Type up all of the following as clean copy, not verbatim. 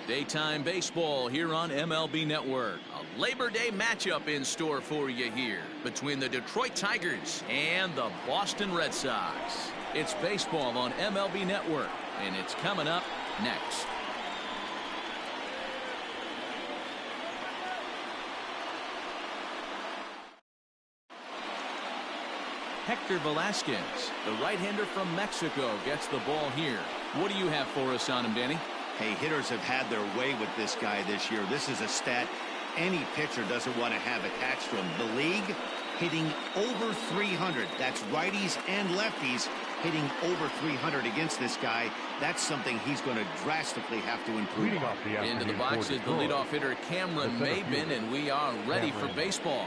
Daytime baseball here on MLB Network. A Labor Day matchup in store for you here between the Detroit Tigers and the Boston Red Sox. It's baseball on MLB Network, and it's coming up next. Hector Velasquez, the right-hander from Mexico, gets the ball here. What do you have for us on him, Danny? Hey, hitters have had their way with this guy this year. This is a stat any pitcher doesn't want to have attached to him. The league hitting over 300. That's righties and lefties hitting over 300 against this guy. That's something he's going to drastically have to improve on. Into the box is the leadoff hitter Cameron Maybin, and we are ready for baseball.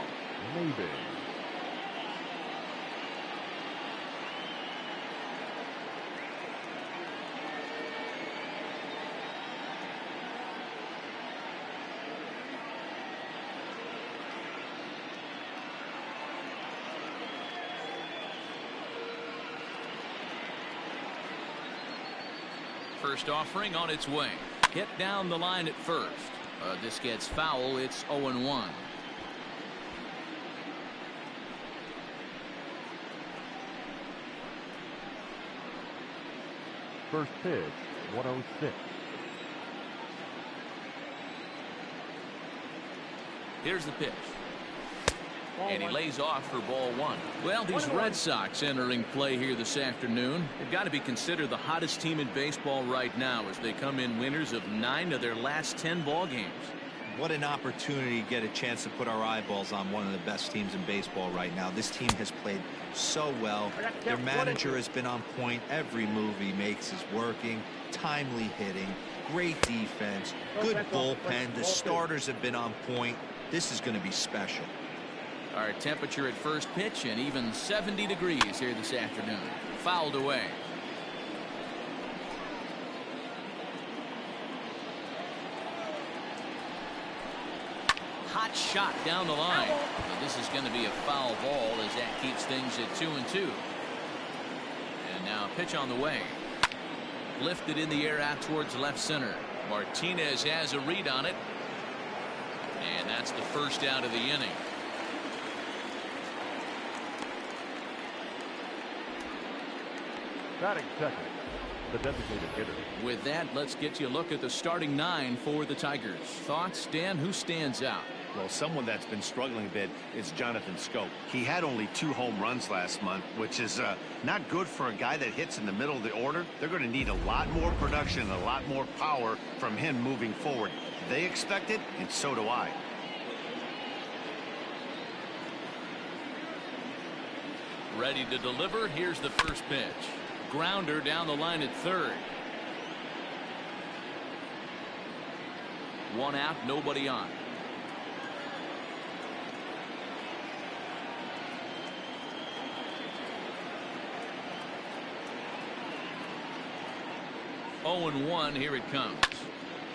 First offering on its way. Hit down the line at first. This gets foul. It's 0-1. First pitch, 106. Here's the pitch. And he lays off for ball one. Well, these Red Sox entering play here this afternoon. They've got to be considered the hottest team in baseball right now as they come in winners of 9 of their last 10 ball games. What an opportunity to get a chance to put our eyeballs on one of the best teams in baseball right now. This team has played so well. Their manager has been on point. Every move he makes is working. Timely hitting. Great defense. Good bullpen. The starters have been on point. This is going to be special. Our temperature at first pitch and even 70 degrees here this afternoon. Fouled away. Hot shot down the line. Well, this is going to be a foul ball as that keeps things at 2-2. And now a pitch on the way. Lifted in the air out towards left center. Martinez has a read on it. And that's the first out of the inning. Batting second, the designated hitter. With that, let's get you a look at the starting 9 for the Tigers. Thoughts, Dan? Who stands out? Well, someone that's been struggling a bit is Jonathan Schoop. He had only 2 home runs last month, which is not good for a guy that hits in the middle of the order. They're going to need a lot more production, a lot more power from him moving forward. They expect it, and so do I. Ready to deliver. Here's the first pitch. Grounder down the line at third. One out, nobody on. Oh and 1, here it comes.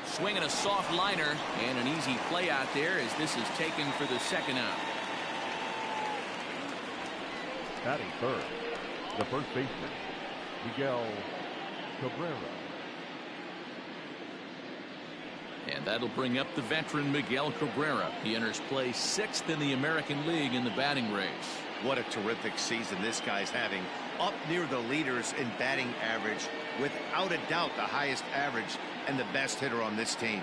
Swinging a soft liner and an easy play out there as this is taken for the second out. Batting third, the first baseman, Miguel Cabrera. And that'll bring up the veteran Miguel Cabrera. He enters play 6th in the American League in the batting race. What a terrific season this guy's having. Up near the leaders in batting average. Without a doubt the highest average and the best hitter on this team.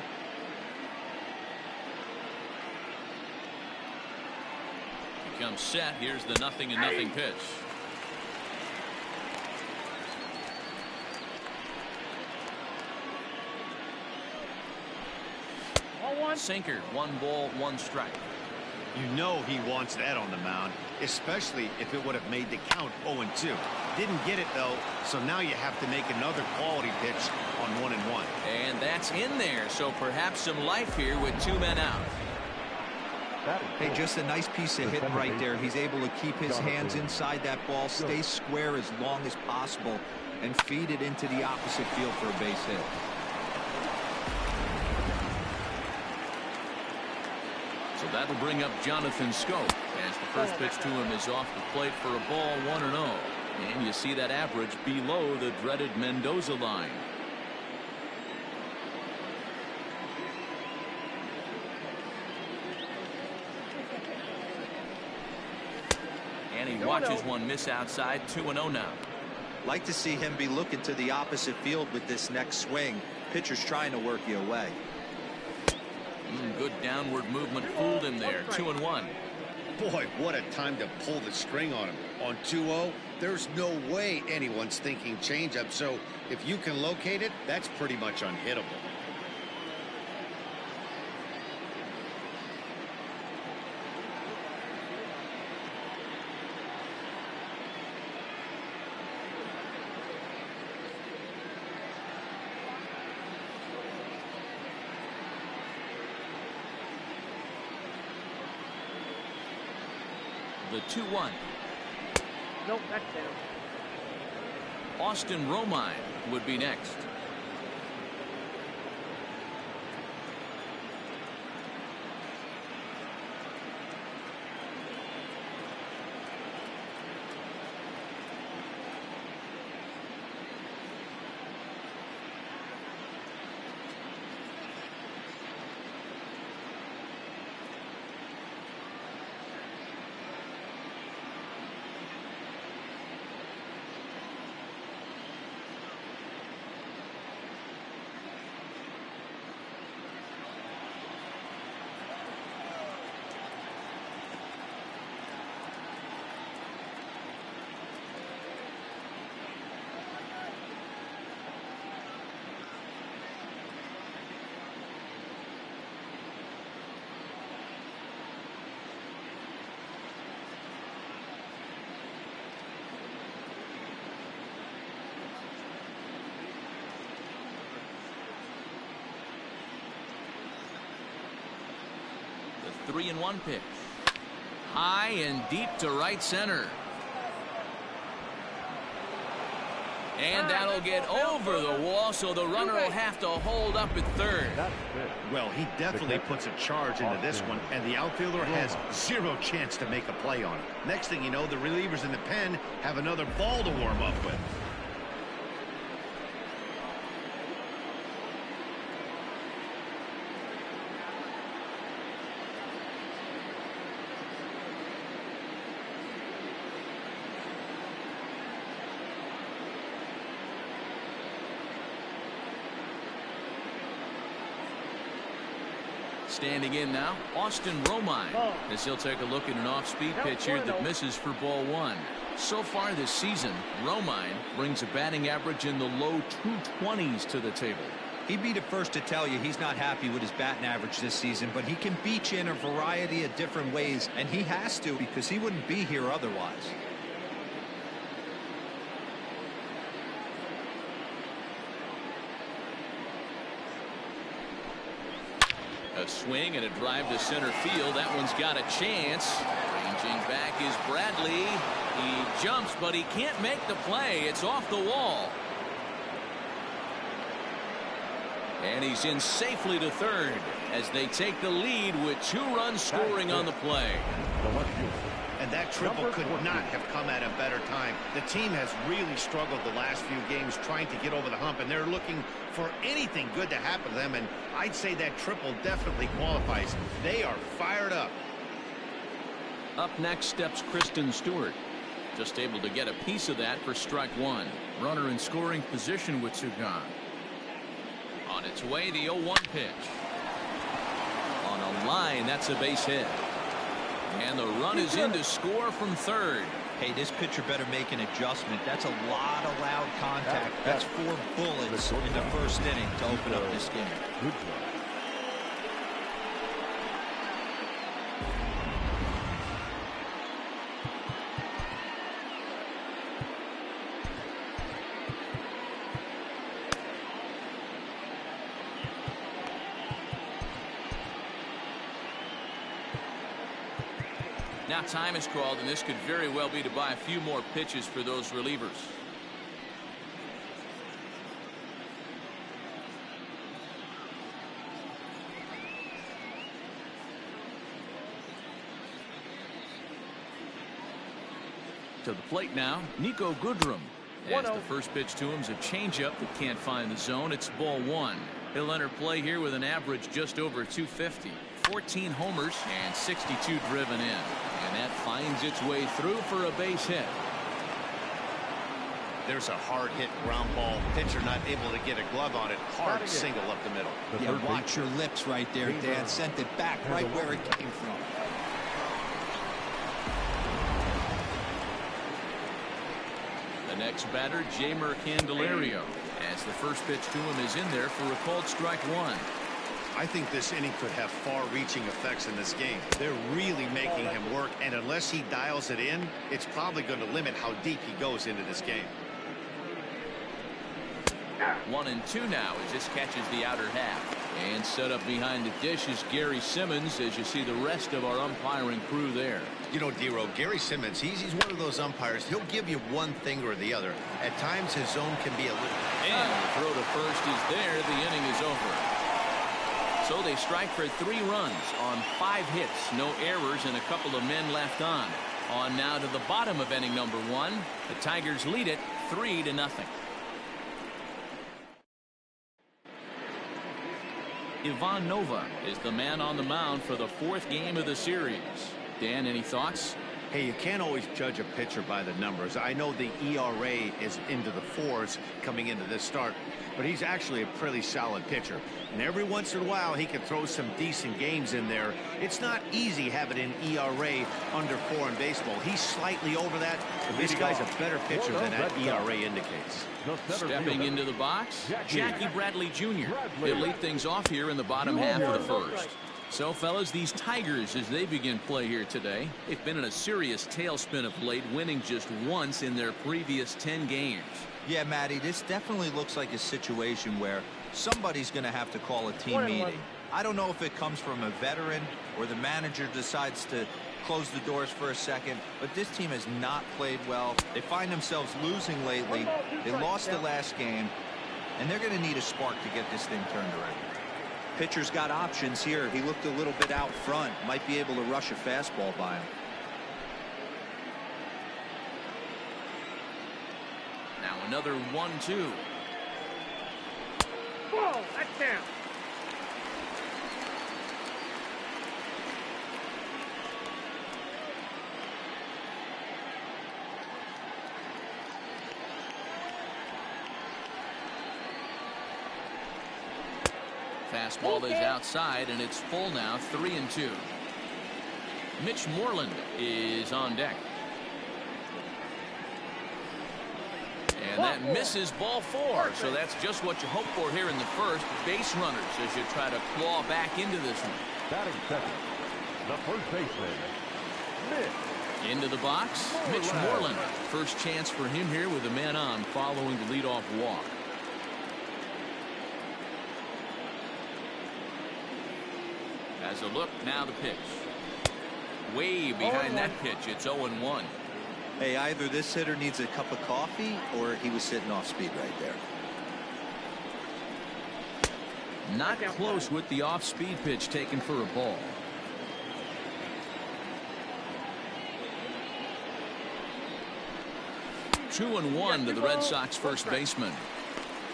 He comes set. Here's the 0-0 pitch. Sinker, 1 ball, 1 strike. You know he wants that on the mound, especially if it would have made the count 0-2. Didn't get it though, so now you have to make another quality pitch on 1-1. And that's in there, so perhaps some life here with 2 men out. Hey, just a nice piece of hitting right there. He's able to keep his hands inside that ball, stay square as long as possible, and feed it into the opposite field for a base hit. So that'll bring up Jonathan Schoop as the first pitch to him is off the plate for a ball, 1-0. And you see that average below the dreaded Mendoza line. He watches one miss outside. 2-0 now. Like to see him be looking to the opposite field with this next swing. Pitcher's trying to work you away. Good downward movement fooled him there. 2-1. Boy, what a time to pull the string on him. On 2-0, there's no way anyone's thinking changeup. So if you can locate it, that's pretty much unhittable. The 2-1. Nope, that's down. Austin Romine would be next. The 3-1 pitch. High and deep to right center. And that'll get over the wall, so the runner will have to hold up at third. Well, he definitely puts a charge into this one, and the outfielder has zero chance to make a play on it. Next thing you know, the relievers in the pen have another ball to warm up with. Standing in now, Austin Romine, as he'll take a look at an off-speed pitch here that misses for ball one. So far this season, Romine brings a batting average in the low 220s to the table. He'd be the first to tell you he's not happy with his batting average this season, but he can beat you in a variety of different ways, and he has to because he wouldn't be here otherwise. A swing and a drive to center field. That one's got a chance. Ranging back is Bradley. He jumps, but he can't make the play. It's off the wall. And he's in safely to third as they take the lead with 2 runs scoring on the play. And that triple could not have come at a better time. The team has really struggled the last few games trying to get over the hump, and they're looking for anything good to happen to them, and I'd say that triple definitely qualifies. They are fired up. Up next steps Kristen Stewart. Just able to get a piece of that for strike one. Runner in scoring position with 2 gone. On its way, the 0-1 pitch. On a line, that's a base hit. And the run is in to score from third. Hey, this pitcher better make an adjustment. That's a lot of loud contact. That's 4 bullets in the first inning to open up this game. Good job. Now time is called, and this could very well be to buy a few more pitches for those relievers. To the plate now, Nico Goodrum. As the first pitch to him is a changeup that can't find the zone. It's ball one. He'll enter play here with an average just over 250. 14 homers and 62 driven in. And that finds its way through for a base hit. There's a hard hit ground ball. Pitcher not able to get a glove on it. Hard single up the middle. Yeah, watch your lips right there, Dan. Sent it back right where it came from. The next batter, Jeimer Candelario, as the first pitch to him is in there for a called strike one. I think this inning could have far-reaching effects in this game. They're really making him work, and unless he dials it in, it's probably going to limit how deep he goes into this game. 1-2 now as this catches the outer half. And set up behind the dish is Gary Simmons as you see the rest of our umpiring crew there. You know, D-Row, Gary Simmons, he's one of those umpires. He'll give you one thing or the other. At times, his zone can be a little... And the throw to first is there. The inning is over. So they strike for 3 runs on 5 hits. No errors and a couple of men left on. On now to the bottom of inning number 1. The Tigers lead it 3-0. Ivan Nova is the man on the mound for the 4th game of the series. Dan, any thoughts? Hey, you can't always judge a pitcher by the numbers. I know the ERA is into the 4s coming into this start, but he's actually a pretty solid pitcher. And every once in a while, he can throw some decent games in there. It's not easy having an ERA under 4 in baseball. He's slightly over that, but this guy's a better pitcher than that ERA indicates. Stepping into the box, Jackie Bradley Jr. He'll lead things off here in the bottom half of the first. So, fellas, these Tigers, as they begin play here today, they've been in a serious tailspin of late, winning just once in their previous 10 games. Yeah, Matty, this definitely looks like a situation where somebody's going to have to call a team meeting. I don't know if it comes from a veteran or the manager decides to close the doors for a second, but this team has not played well. They find themselves losing lately. They lost the last game, and they're going to need a spark to get this thing turned around. Pitcher's got options here. He looked a little bit out front. Might be able to rush a fastball by him. Now another 1-2. Whoa, that's down. Fastball is outside, and it's full now, 3-2. Mitch Moreland is on deck. And that misses ball 4. So that's just what you hope for here in the first. Base runners as you try to claw back into this one. Batting second, the first baseman, Mitch. Into the box, Mitch Moreland. First chance for him here with a man on following the leadoff walk. As a look, now the pitch. Way behind that pitch, it's 0-1. Hey, either this hitter needs a cup of coffee or he was sitting off speed right there. Not close with the off-speed pitch taken for a ball. 2-1 to the Red Sox first baseman.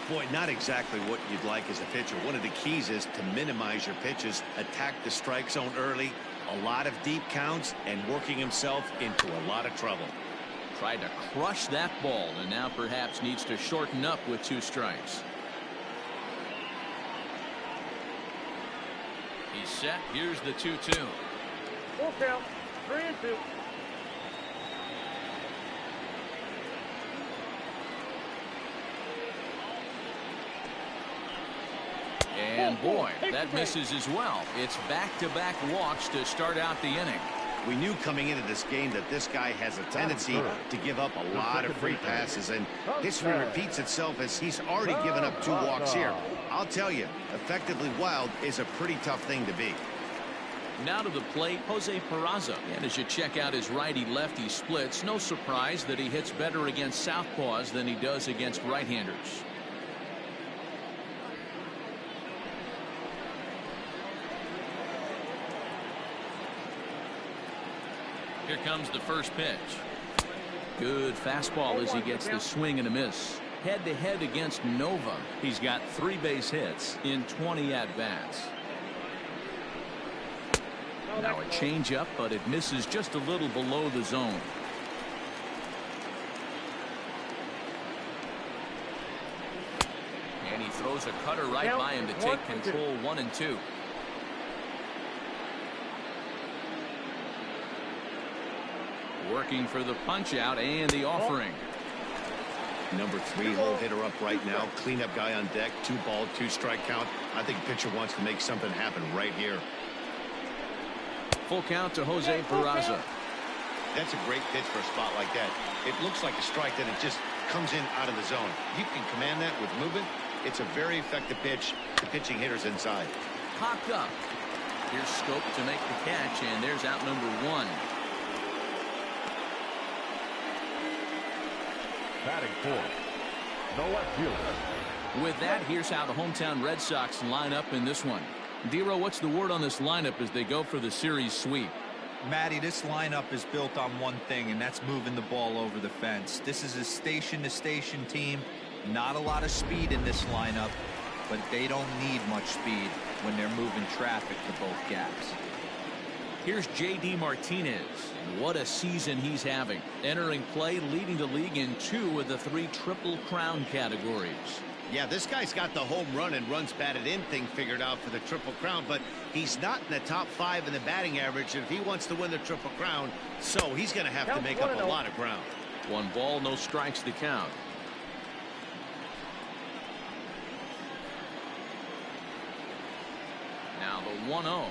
Boy, not exactly what you'd like as a pitcher. One of the keys is to minimize your pitches, attack the strike zone early, a lot of deep counts, and working himself into a lot of trouble. Tried to crush that ball, and now perhaps needs to shorten up with 2 strikes. He's set. Here's the 2-2. Full count, 3-2. And boy, that misses as well. It's back-to-back walks to start out the inning. We knew coming into this game that this guy has a tendency to give up a lot of free passes, and history repeats itself as he's already given up 2 walks here. I'll tell you, effectively wild is a pretty tough thing to be. Now to the plate, Jose Peraza. And as you check out his righty-lefty splits, no surprise that he hits better against southpaws than he does against right-handers. Here comes the first pitch. Good fastball as he gets the swing and a miss. Head-to-head against Nova. He's got 3 base hits in 20 at-bats. Now a changeup, but it misses just a little below the zone. And he throws a cutter right by him to take control 1-2. Working for the punch out and the offering. Number 3 hole hitter up right now. Cleanup guy on deck. 2 ball, 2 strike count. I think pitcher wants to make something happen right here. Full count to Jose Peraza. That's a great pitch for a spot like that. It looks like a strike, then it just comes in out of the zone. You can command that with movement. It's a very effective pitch to pitching hitters inside. Popped up. Here's Scope to make the catch, and there's out number 1. Batting fourth, the left fielder. With that, here's how the hometown Red Sox line up in this one. Dero, what's the word on this lineup as they go for the series sweep? Matty, this lineup is built on one thing, and that's moving the ball over the fence. This is a station-to-station team. Not a lot of speed in this lineup, but they don't need much speed when they're moving traffic to both gaps. Here's J.D. Martinez. What a season he's having. Entering play, leading the league in 2 of the 3 Triple Crown categories. Yeah, this guy's got the home run and runs batted in thing figured out for the Triple Crown, but he's not in the top 5 in the batting average, and if he wants to win the Triple Crown, so he's going to have to make up a lot of ground. 1 ball, no strikes to count. Now the 1-0.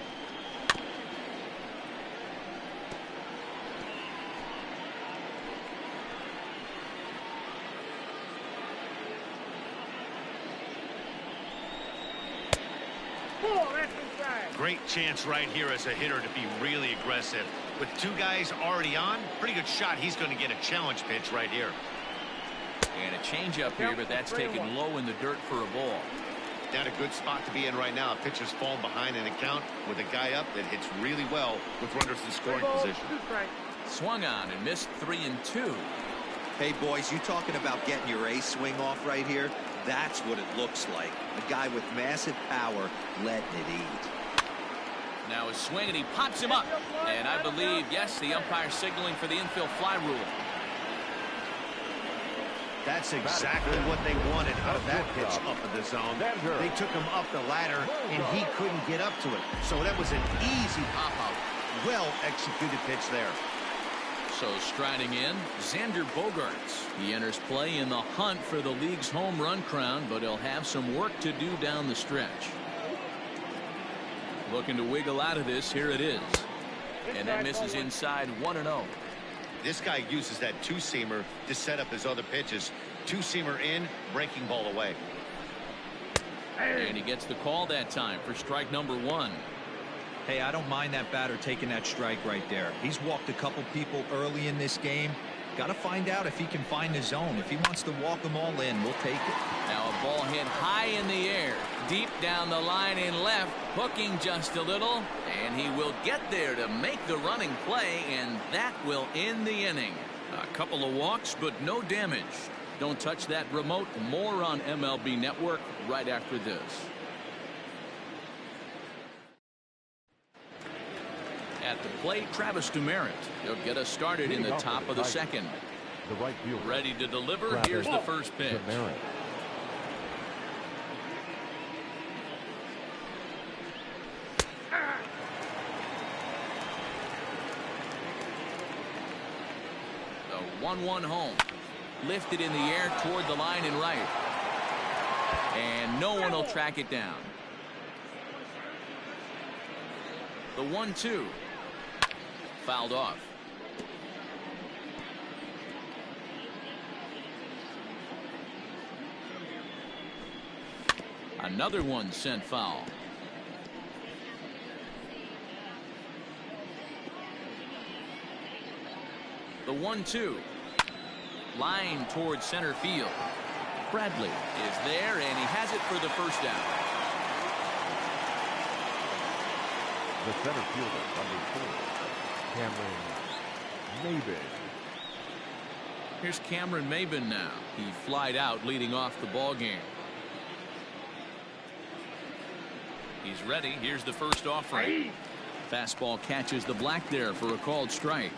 Great chance right here as a hitter to be really aggressive. With 2 guys already on, pretty good shot. He's going to get a challenge pitch right here. And a changeup here, but that's taken low in the dirt for a ball. Not a good spot to be in right now. A pitcher's falling behind in a count with a guy up that hits really well with runners in scoring position. Swung on and missed 3-2. Hey, boys, you talking about getting your ace swing off right here? That's what it looks like. A guy with massive power letting it eat. Now a swing, and he pops him up. And I believe, yes, the umpire signaling for the infield fly rule. That's exactly what they wanted out of that pitch up in the zone. They took him up the ladder, and he couldn't get up to it. So that was an easy pop-out. Well-executed pitch there. So striding in, Xander Bogaerts. He enters play in the hunt for the league's home run crown, but he'll have some work to do down the stretch. Looking to wiggle out of this. Here it is. And that misses inside 1-0. This guy uses that 2-seamer to set up his other pitches. 2-seamer in, breaking ball away. And he gets the call that time for strike number 1. Hey, I don't mind that batter taking that strike right there. He's walked a couple people early in this game. Got to find out if he can find the zone. If he wants to walk them all in, we'll take it. Now a ball hit high in the air, deep down the line in left, hooking just a little, and he will get there to make the running play, and that will end the inning. A couple of walks, but no damage. Don't touch that remote. More on MLB Network right after this. At the plate, Travis Demeritte. He'll get us started in the top of the second. The right fielder. Ready to deliver. Here's the first pitch. Demeritte. The 1-1 home. Lifted in the air toward the line and right. And no one will track it down. The 1-2. Fouled off. Another one sent foul. The 1-2. Line towards center field. Bradley is there, and he has it for the first down. The center fielder, number 4, Cameron Maybin. Here's Cameron Maybin now. He flied out leading off the ball game. He's ready. Here's the first offering. Fastball catches the black there for a called strike.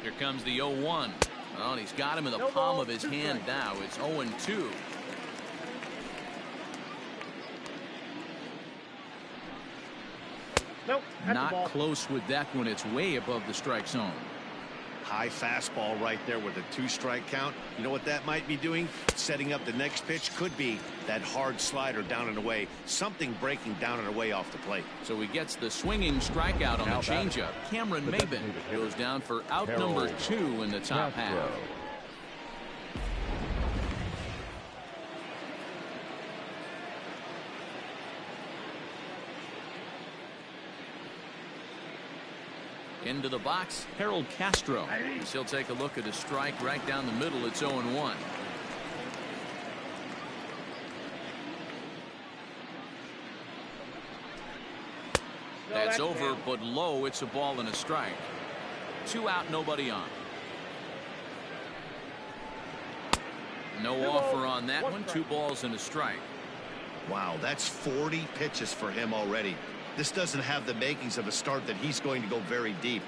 Here comes the 0-1. Well, and he's got him in the palm of his hand now. It's 0-2. Nope. Not close with that one. It's way above the strike zone. High fastball right there with a 2-strike count. You know what that might be doing? Setting up the next pitch. Could be that hard slider down and away. Something breaking down and away off the plate. So he gets the swinging strikeout on the changeup. Cameron Maben goes down for out number 2 in the top half. Into the box, Harold Castro. He'll take a look at a strike right down the middle. It's 0-1. That's over, but low. It's a ball and a strike. 2 out, nobody on. No offer on that one. 2 balls and a strike. Wow, that's 40 pitches for him already. This doesn't have the makings of a start that he's going to go very deep.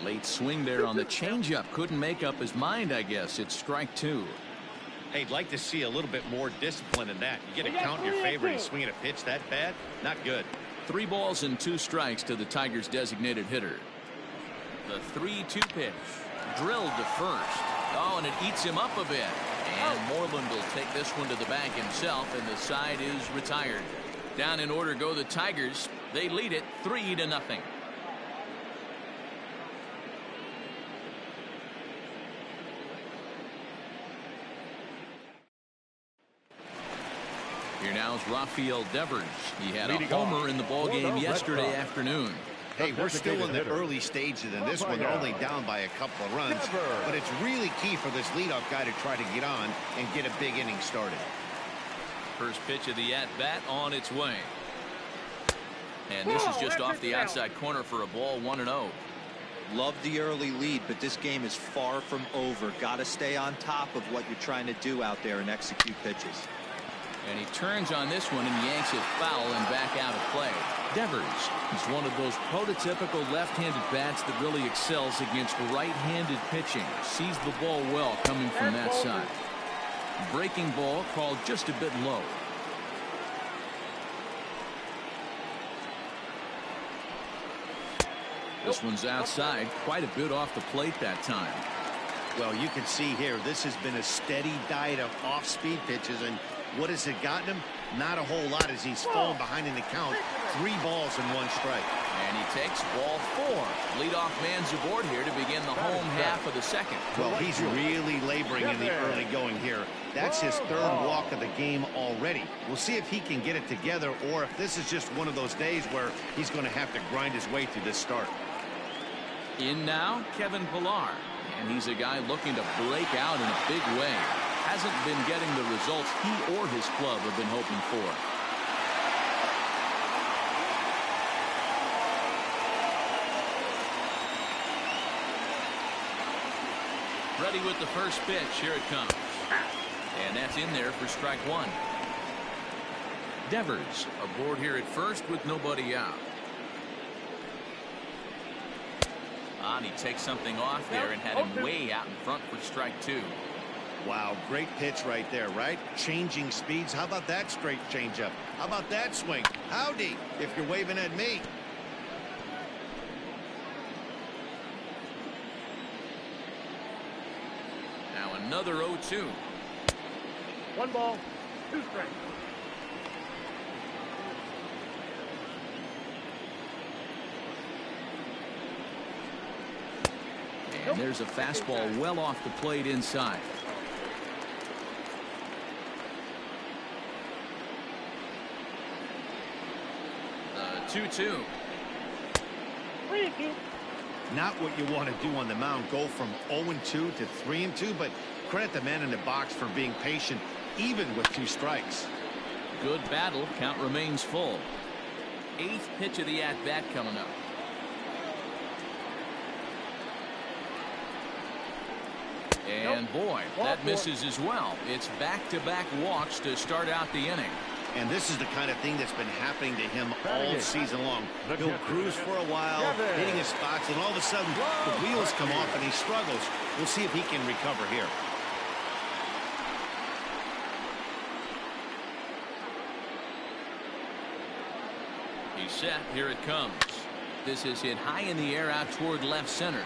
Late swing there on the changeup. Couldn't make up his mind, I guess. It's strike 2. Hey, I'd like to see a little bit more discipline in that. You get a count in your favor and swinging a pitch that bad? Not good. 3 balls and 2 strikes to the Tigers' designated hitter. The 3-2 pitch. Drilled to first. Oh, and it eats him up a bit. And Moreland will take this one to the bank himself, and the side is retired. Down in order go the Tigers. They lead it 3-0. Here now is Rafael Devers. He had a homer in the ballgame yesterday afternoon. Hey, we're still in the early stages in this one. They're only down by a couple of runs. But it's really key for this leadoff guy to try to get on and get a big inning started. First pitch of the at-bat on its way. And this is just off the outside corner for a ball, 1-0. Love the early lead, but this game is far from over. Got to stay on top of what you're trying to do out there and execute pitches. And he turns on this one and yanks it foul and back out of play. Devers is one of those prototypical left-handed bats that really excels against right-handed pitching. Sees the ball well coming from that side. Breaking ball called just a bit low. This one's outside, quite a bit off the plate that time. Well, you can see here, this has been a steady diet of off-speed pitches, and what has it gotten him? Not a whole lot as he's fallen behind in the count. 3 balls and 1 strike. And he takes ball 4. Leadoff man's aboard here to begin the home half of the second. Well, he's really laboring in the early going here. That's his 3rd walk of the game already. We'll see if he can get it together or if this is just one of those days where he's going to have to grind his way through this start. In now, Kevin Pillar. And he's a guy looking to break out in a big way. Hasn't been getting the results he or his club have been hoping for. Ready with the first pitch. Here it comes. And that's in there for strike 1. Devers aboard here at first with nobody out. And he takes something off there and had him way out in front for strike 2. Wow, great pitch right there, right? Changing speeds. How about that straight changeup? How about that swing? Howdy, if you're waving at me. Now another 0-2. 1 ball, 2 strikes. And there's a fastball well off the plate inside. The 2-2. 3-2. Not what you want to do on the mound. Go from 0-2 to 3-2, but credit the man in the box for being patient, even with 2 strikes. Good battle. Count remains full. 8th pitch of the at-bat coming up. And boy, that misses as well. It's back-to-back walks to start out the inning. And this is the kind of thing that's been happening to him all season long. He'll cruise for a while, hitting his spots, and all of a sudden the wheels come off and he struggles. We'll see if he can recover here. He's set. Here it comes. This is hit high in the air out toward left center.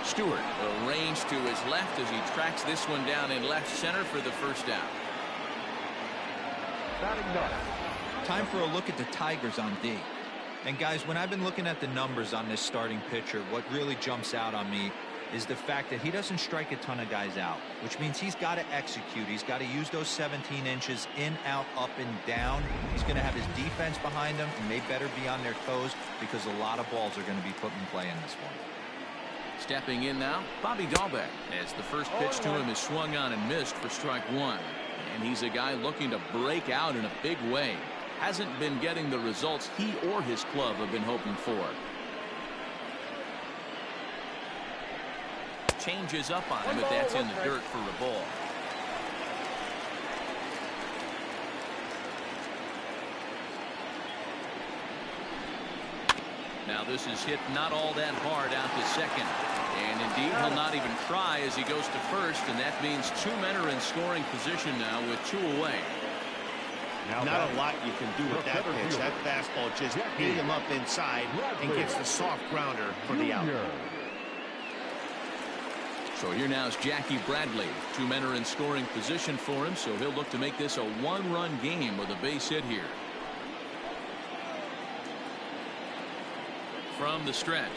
Stewart arranged to his left as he tracks this one down in left center for the first out. Time for a look at the Tigers on D. And guys, when I've been looking at the numbers on this starting pitcher, what really jumps out on me is the fact that he doesn't strike a ton of guys out, which means he's got to execute. He's got to use those 17 inches in, out, up, and down. He's going to have his defense behind him, and they better be on their toes because a lot of balls are going to be put in play in this one. Stepping in now, Bobby Dahlbeck, as the first pitch to him is swung on and missed for strike 1. And he's a guy looking to break out in a big way. Hasn't been getting the results he or his club have been hoping for. Changes up on him, but that's in the dirt for a ball. Now this is hit not all that hard out to second. And indeed, he'll not even try as he goes to first, and that means 2 men are in scoring position now with 2 away. Not a lot you can do with that pitch. That fastball just hit him up inside and gets the soft grounder for the out. So here now is Jackie Bradley. 2 men are in scoring position for him, so he'll look to make this a 1-run game with a base hit here. From the stretch.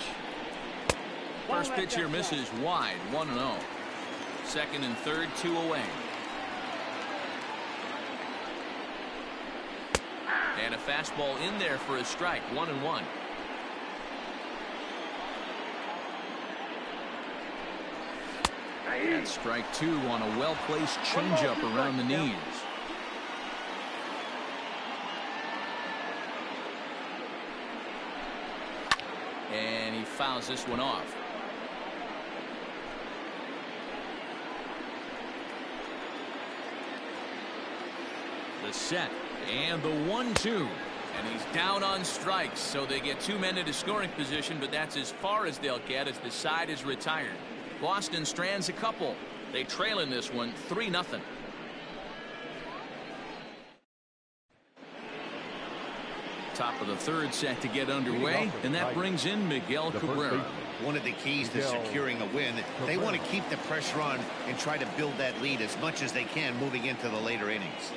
First pitch here misses wide, 1-0. Second and third, 2 away. And a fastball in there for a strike, 1-1. That's strike 2 on a well-placed changeup around the knees. And he fouls this one off. The set and the 1-2. And he's down on strikes, so they get 2 men into scoring position, but that's as far as they'll get as the side is retired. Boston strands a couple. They trail in this one 3-0. Top of the third set to get underway, and that brings in Miguel Cabrera. One of the keys to securing a win, they want to keep the pressure on and try to build that lead as much as they can moving into the later innings.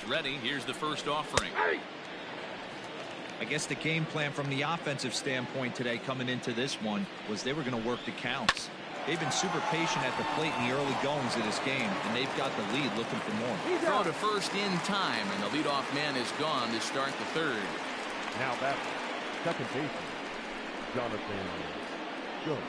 is ready. Here's the first offering. I guess the game plan from the offensive standpoint today coming into this one was they were going to work the counts. They've been super patient at the plate in the early goings of this game, and they've got the lead looking for more. Throw to first in time, and the leadoff man is gone to start the third. Now that's second baseman, Jonathan Jones.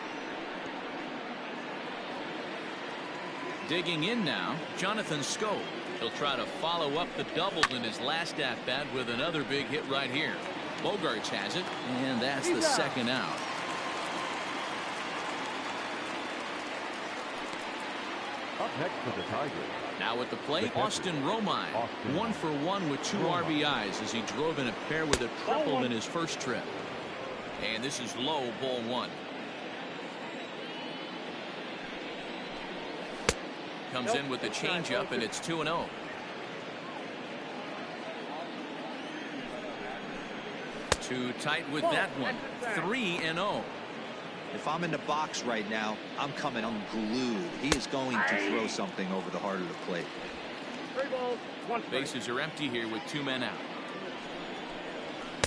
Digging in now, Jonathan Scope. He'll try to follow up the double in his last at-bat with another big hit right here. Bogarts has it, and that's the second out. Up next for the Tigers. Now at the plate, Austin Romine. 1 for 1 with 2 RBIs as he drove in a pair with a triple in his first trip. And this is low, ball 1. Comes in with the changeup, and it's 2-0. Too tight with that one. 3-0. If I'm in the box right now, I'm coming unglued. He is going to throw something over the heart of the plate. 3 balls, 1 strike. Bases are empty here with 2 men out.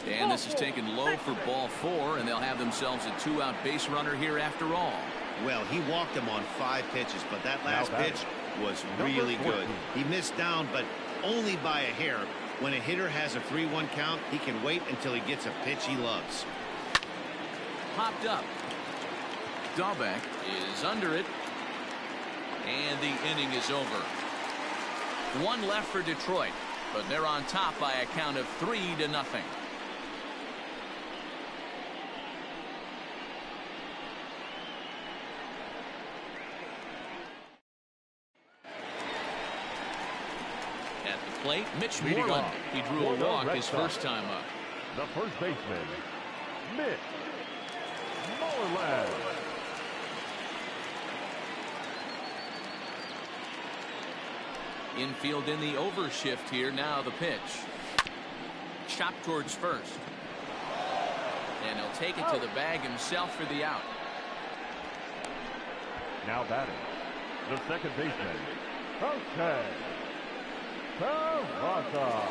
And this is taken low for ball 4, and they'll have themselves a 2-out base runner here after all. Well, he walked him on 5 pitches, but that last pitch was really good. He missed down, but only by a hair. When a hitter has a 3-1 count, he can wait until he gets a pitch he loves. Popped up. Dahlbeck is under it, and the inning is over. 1 left for Detroit, but they're on top by a count of 3-0. At the plate, Mitch Moreland. He drew a walk his first time up. The first baseman, Mitch Moreland. Infield in the overshift here. Now the pitch. Chopped towards first. And he'll take it to the bag himself for the out. Now batting, the second baseman, Jose Peraza.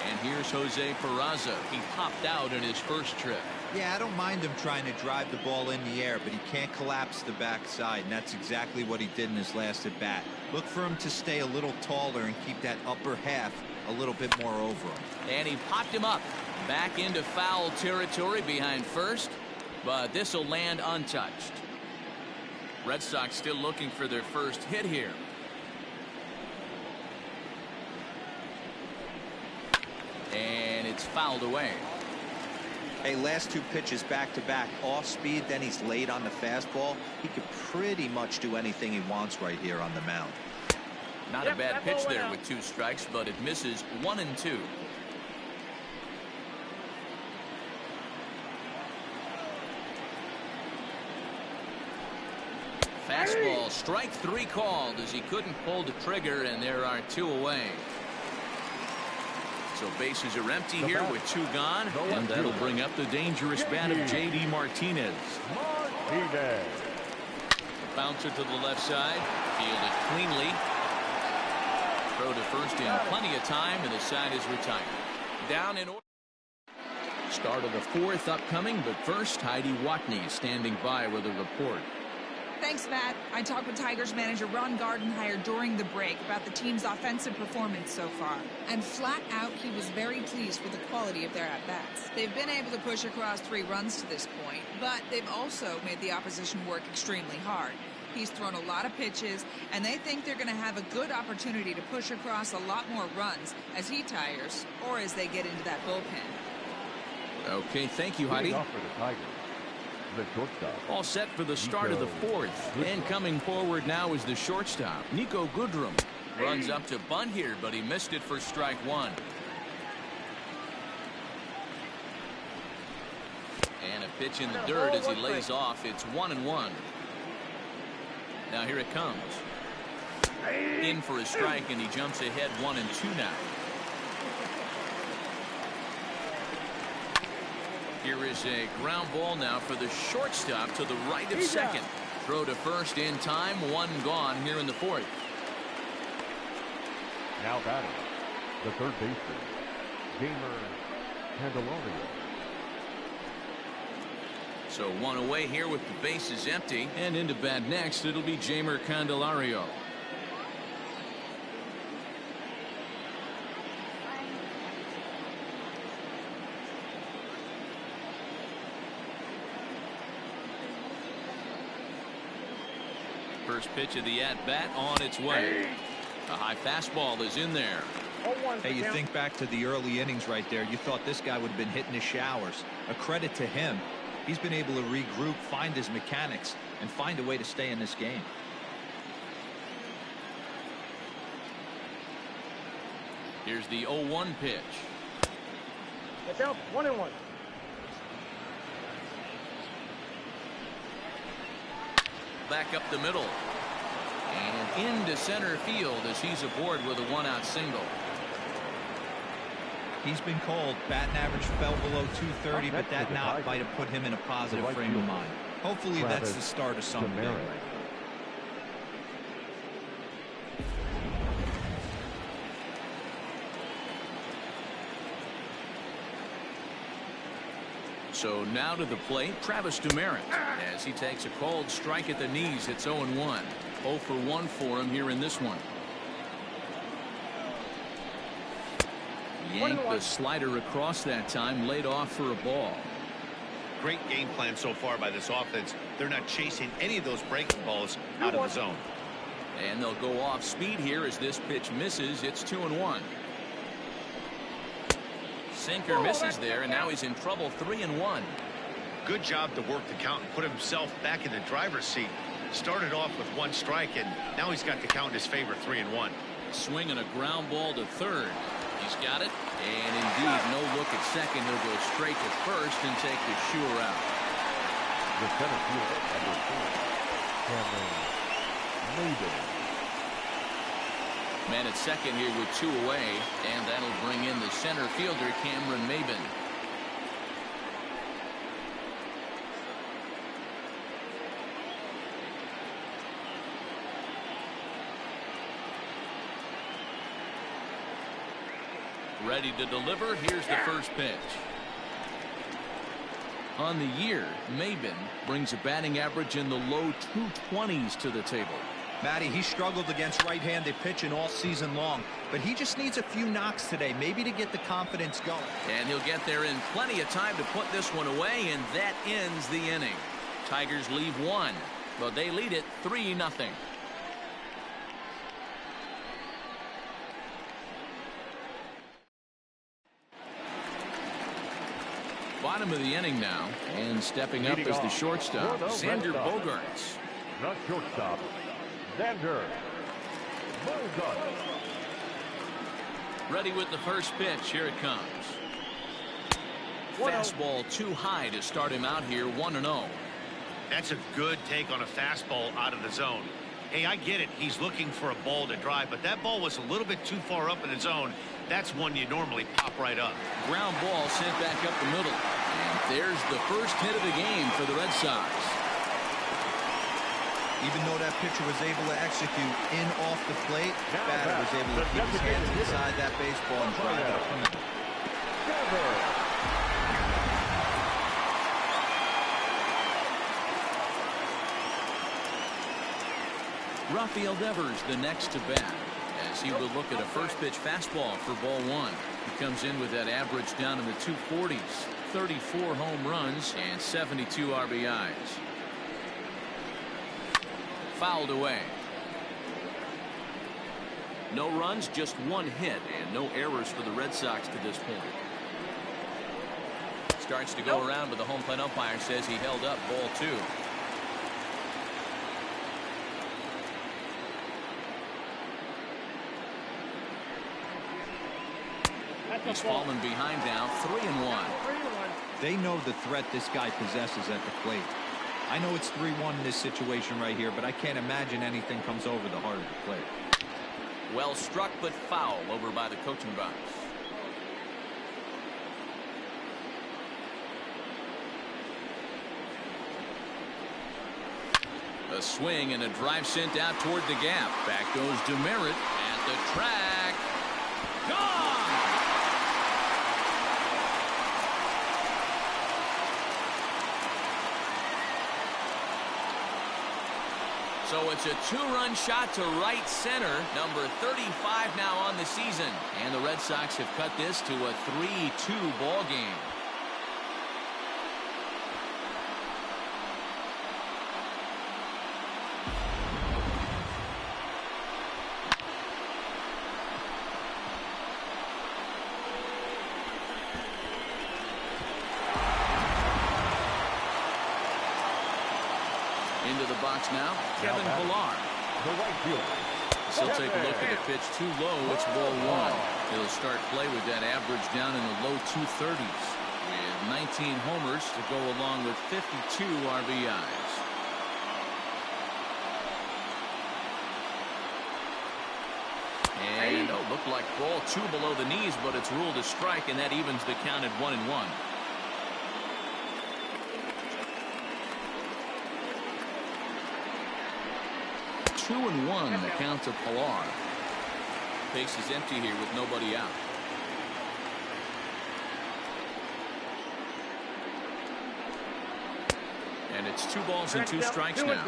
And here's Jose Peraza. He popped out in his first trip. Yeah, I don't mind him trying to drive the ball in the air, but he can't collapse the backside, and that's exactly what he did in his last at bat. Look for him to stay a little taller and keep that upper half a little bit more over him. And he popped him up back into foul territory behind first, but this will land untouched. Red Sox still looking for their first hit here. And it's fouled away. Hey, last 2 pitches back-to-back, off speed, then he's late on the fastball. He could pretty much do anything he wants right here on the mound. Not a bad pitch there with 2 strikes, but it misses 1 and 2. Fastball, strike 3 called as he couldn't pull the trigger, and there are 2 away. So bases are empty here with 2 gone, and that'll bring up the dangerous bat of J.D. Martinez. Bouncer to the left side, fielded cleanly. Throw to first in plenty of time, and the side is retired. Down in order. Start of the 4th upcoming, but first Heidi Watney standing by with a report. Thanks, Matt. I talked with Tigers manager Ron Gardenhire during the break about the team's offensive performance so far. And flat out, he was very pleased with the quality of their at-bats. They've been able to push across 3 runs to this point, but they've also made the opposition work extremely hard. He's thrown a lot of pitches, and they think they're going to have a good opportunity to push across a lot more runs as he tires or as they get into that bullpen. Okay, thank you, Heidi. All set for the start of the 4th. And coming forward now is the shortstop, Nico Goodrum. Runs up to bunt here, but he missed it for strike 1. And a pitch in the dirt as he lays off. It's 1-1. Now here it comes. In for a strike, and he jumps ahead 1-2 now. Here is a ground ball now for the shortstop to the right of second. Throw to first in time. 1 gone here in the 4th. Now batting, the third baseman, Candelario. So one away here with the bases empty, and into bat next it'll be Candelario. First pitch of the at-bat on its way. A high fastball is in there. Hey, you think back to the early innings right there. You thought this guy would have been hitting his showers. A credit to him. He's been able to regroup, find his mechanics, and find a way to stay in this game. Here's the 0-1 pitch. Watch out, 1-1. Back up the middle. And into center field as he's aboard with a one-out single. He's been called. Batting average fell below 230, but that knock might have put him in a positive frame of mind. Hopefully that's the start of something big. So now to the plate, Travis Demeritte, as he takes a cold strike at the knees. It's 0-1. 0 for 1 for him here in this one. Yanked the slider across that time, laid off for a ball. Great game plan so far by this offense. They're not chasing any of those breaking balls out of the zone. And they'll go off speed here as this pitch misses. It's 2-1. Sinker misses there, and now he's in trouble. 3-1. Good job to work the count and put himself back in the driver's seat. Started off with 1 strike, and now he's got the count in his favor. 3-1. Swinging a ground ball to third. He's got it, and indeed no look at second. He'll go straight to first and take the sure out. The center fielder, number 4, Maybin. Man at second here with 2 away, and that'll bring in the center fielder, Cameron Maybin. Ready to deliver. Here's the first pitch. On the year, Maybin brings a batting average in the low 220s to the table. Matty, he struggled against right-handed pitching all season long, but he just needs a few knocks today, maybe to get the confidence going. And he'll get there in plenty of time to put this one away, and that ends the inning. Tigers leave 1, but they lead it 3-0. Bottom of the inning now, and stepping up as the shortstop, Xander Bogaerts. The shortstop, Xander Bogaerts. Ready with the first pitch. Here it comes. Fastball too high to start him out here. 1-0. That's a good take on a fastball out of the zone. Hey, I get it. He's looking for a ball to drive, but that ball was a little bit too far up in the zone. That's one you normally pop right up. Ground ball sent back up the middle. And there's the first hit of the game for the Red Sox. Even though that pitcher was able to execute in off the plate, batter was able to keep his hands inside that baseball and drive it up the middle. Rafael Devers the next to bat, as he will look at a first pitch fastball for ball 1. He comes in with that average down in the 240s, 34 home runs and 72 RBIs. Fouled away. No runs, just 1 hit, and no errors for the Red Sox to this point. Starts to go around, but the home plate umpire says he held up ball 2. He's fallen behind now, 3-1. They know the threat this guy possesses at the plate. I know it's 3-1 in this situation right here, but I can't imagine anything comes over the heart of the plate. Well struck, but foul over by the coaching box. A swing and a drive sent out toward the gap. Back goes Demeritte at the track. Gone! So it's a two-run shot to right center, number 35 now on the season. And the Red Sox have cut this to a 3-2 ball game. Into the box now, Kevin Pillar. The right fielder. He'll take a look at the pitch too low. It's ball one. He'll start play with that average down in the low 230s with 19 homers to go along with 52 RBIs. And looked like ball two below the knees, but it's ruled a strike, and that evens the count at 1-1. 2-1 the count to Pillar. Base is empty here with nobody out. And it's 2 balls and 2 strikes now.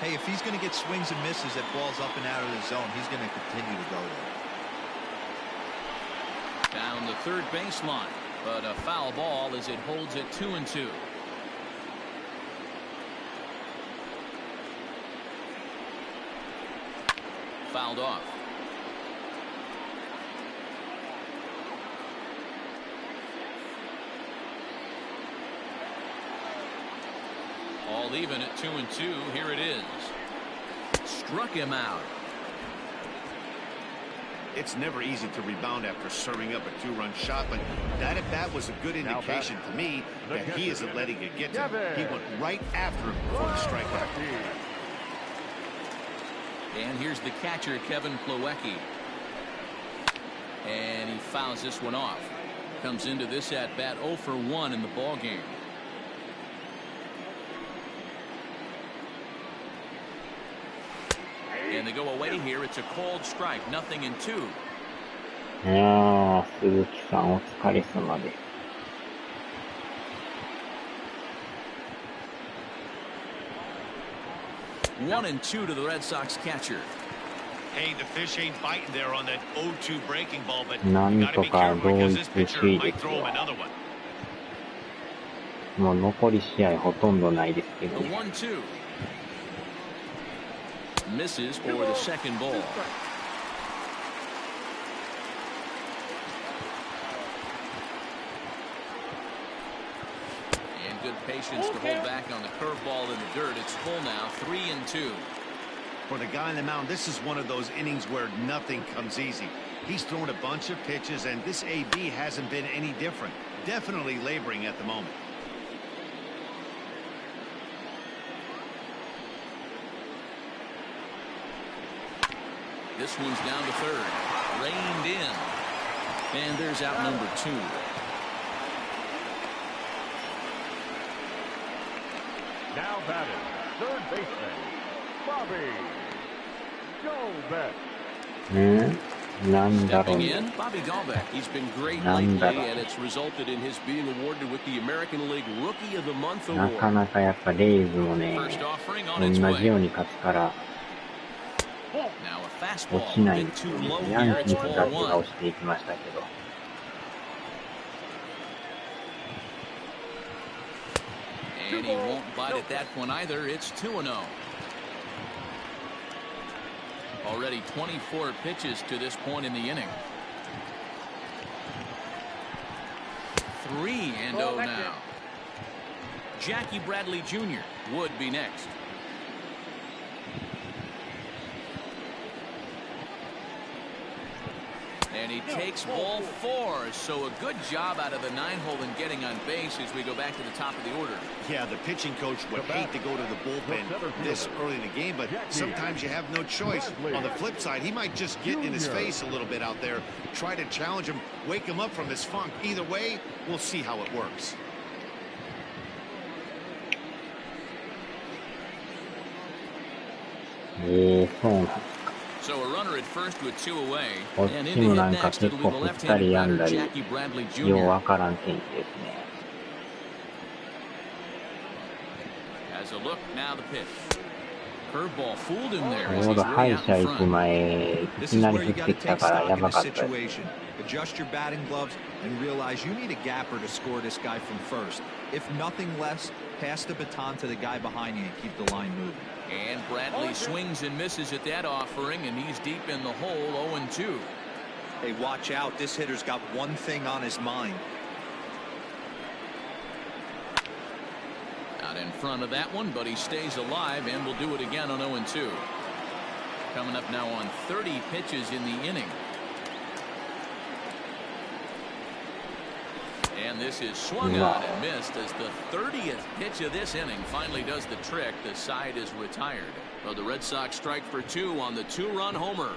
Hey, if he's going to get swings and misses at balls up and out of the zone, he's going to continue to go there. Down the third baseline, but a foul ball as it holds at 2-2. Fouled off. All even at 2-2. Here it is. Struck him out. It's never easy to rebound after serving up a 2-run shot, but that at bat was a good indication to me that he isn't letting it get to him. He went right after him for the strikeout. And here's the catcher, Kevin Plawecki. And he fouls this one off. Comes into this at bat 0 for 1 in the ball game. And they go away here. It's a cold strike. 0-2. いやー、鈴木さんお疲れ様です。1-2 to the Red Sox catcher. Hey, the fish ain't biting there on that 0-2 breaking ball, but な you ん got to と be か careful 同 because 一 this 首 pitcher 位 might です throw him よ。 another one. もう残り試合ほとんどないですけど The ね。 1-2. Misses for the second ball. And good patience to hold back on the curveball in the dirt. It's full now, 3-2. For the guy on the mound, this is one of those innings where nothing comes easy. He's thrown a bunch of pitches, and this AB hasn't been any different. Definitely laboring at the moment. This one's down to third. Reined in. And there's out number 2. Now batting, third baseman, Bobby Goldbeck. なんだろう Stepping ね。 in, Bobby Goldbeck. He's been great なんだ lately, ろう。 and it's resulted in his being awarded with the American League Rookie of the Month なか award. なかやっぱレイズもね、 First offering 同 on its じよう way. に勝つから Now a fastball 落ちない a ん bit です too よね。 low ヤン here. キ It's ースだ ball けが 1. 押していきましたけど。And he won't bite at that one either. It's 2-0. Already 24 pitches to this point in the inning. 3-0 now. Jackie Bradley Jr. would be next. And he takes ball 4. So a good job out of the 9-hole in getting on base as we go back to the top of the order. Yeah, the pitching coach would hate to go to the bullpen this early in the game, but sometimes you have no choice. On the flip side, he might just get in his face a little bit out there, try to challenge him, wake him up from his funk. Either way, we'll see how it works. そうなんですか。So a runner at first with 2 away. こっちもなんか結構振ったりやんだり、ようわからん天気ですね。Has a look, now the pitch. Curveball fooled him there. ちょうど歯医者行く前、いきなり降ってきたからやばかったです。Adjust your batting gloves and realize you need a gapper to score this guy from first. If nothing less, pass the baton to the guy behind you and keep the line moving. And Bradley swings and misses at that offering, and he's deep in the hole, 0-2. Hey, watch out. This hitter's got one thing on his mind. Out in front of that one, but he stays alive and will do it again on 0-2. Coming up now on 30 pitches in the inning. And this is swung on and missed as the 30th pitch of this inning finally does the trick. The side is retired. So the Red Sox strike for 2 on the 2-run homer.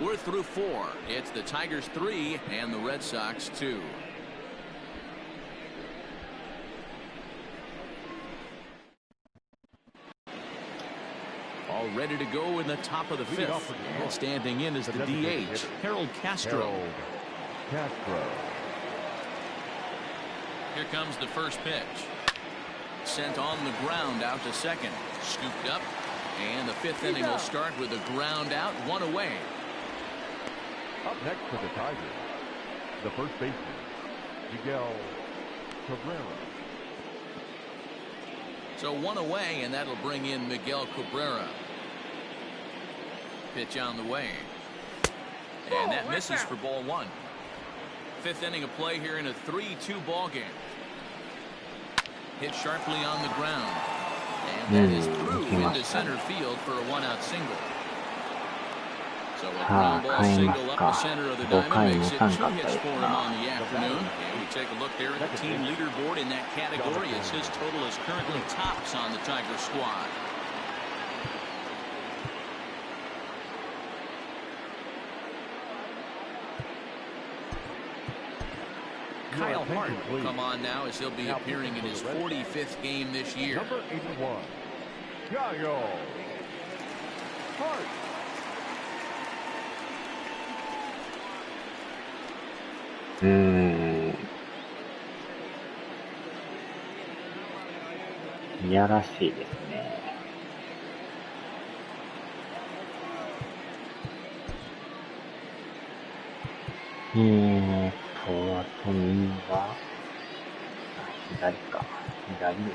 We're through 4. It's the Tigers 3 and the Red Sox 2. All ready to go in the top of the 5th. And standing in is the DH, Harold Castro. Here comes the first pitch. Sent on the ground out to second. Scooped up. And the 5th inning will start with a ground out, 1 away. Up next for the Tigers, the first baseman, Miguel Cabrera. So 1 away, and that'll bring in Miguel Cabrera. Pitch on the way. And that misses for ball 1. 5th inning of play here in a 3-2 ball game. Hit sharply on the ground. And that is through into center field for a 1-out single. So a ground ball single up the center of the diamond makes it 2 hits for him on the afternoon. And we take a look there at the team leaderboard in that category as his total is currently tops on the Tiger squad. Kyle Hart will come on now as he'll be appearing in his 45th game this year. Number 81, Kyle Hart. Hmm. いやらしいですね。あと右は左か。左です。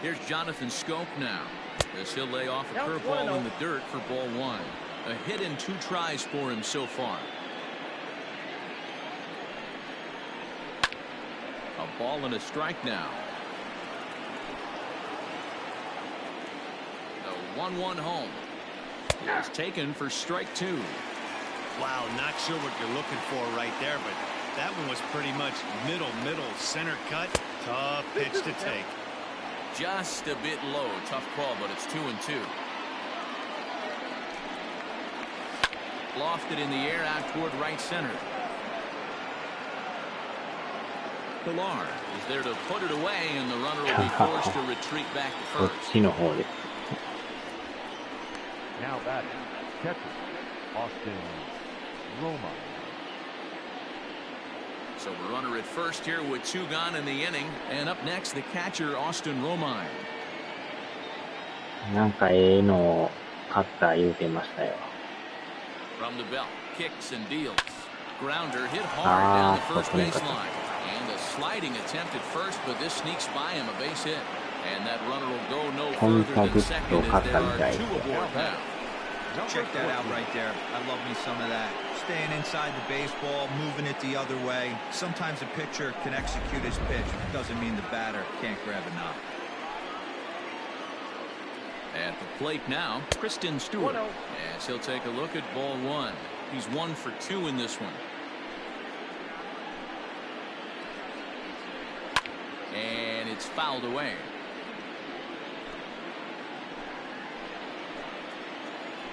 Here's Jonathan Scope now as he'll lay off a curveball in the dirt for ball 1. A hit in 2 tries for him so far. A ball and a strike now. The 1-1 home. It's taken for strike 2. Wow, not sure what you're looking for right there, but that one was pretty much middle, center cut. Tough pitch to take. Just a bit low. Tough call, but it's 2-2. Lofted in the air out toward right center. Pilar is there to put it away, and the runner will be forced to retreat back to first. Now batting, catcher, Austin Roma. So a runner at first here with 2 gone in the inning. And up next, the catcher, Austin Romine. なんかのを勝った言うてましたよ。From the belt, kicks and deals. Grounder hit hard down the first baseline. And a sliding attempt at first, but this sneaks by him, a base hit. And that runner will go no further than second as there are 2 aboard now. Check that out right there. I love me some of that. Staying inside the baseball, moving it the other way. Sometimes a pitcher can execute his pitch. It doesn't mean the batter can't grab a knock. At the plate now, Kristen Stewart. As he'll take a look at ball 1. He's 1 for 2 in this one. And it's fouled away.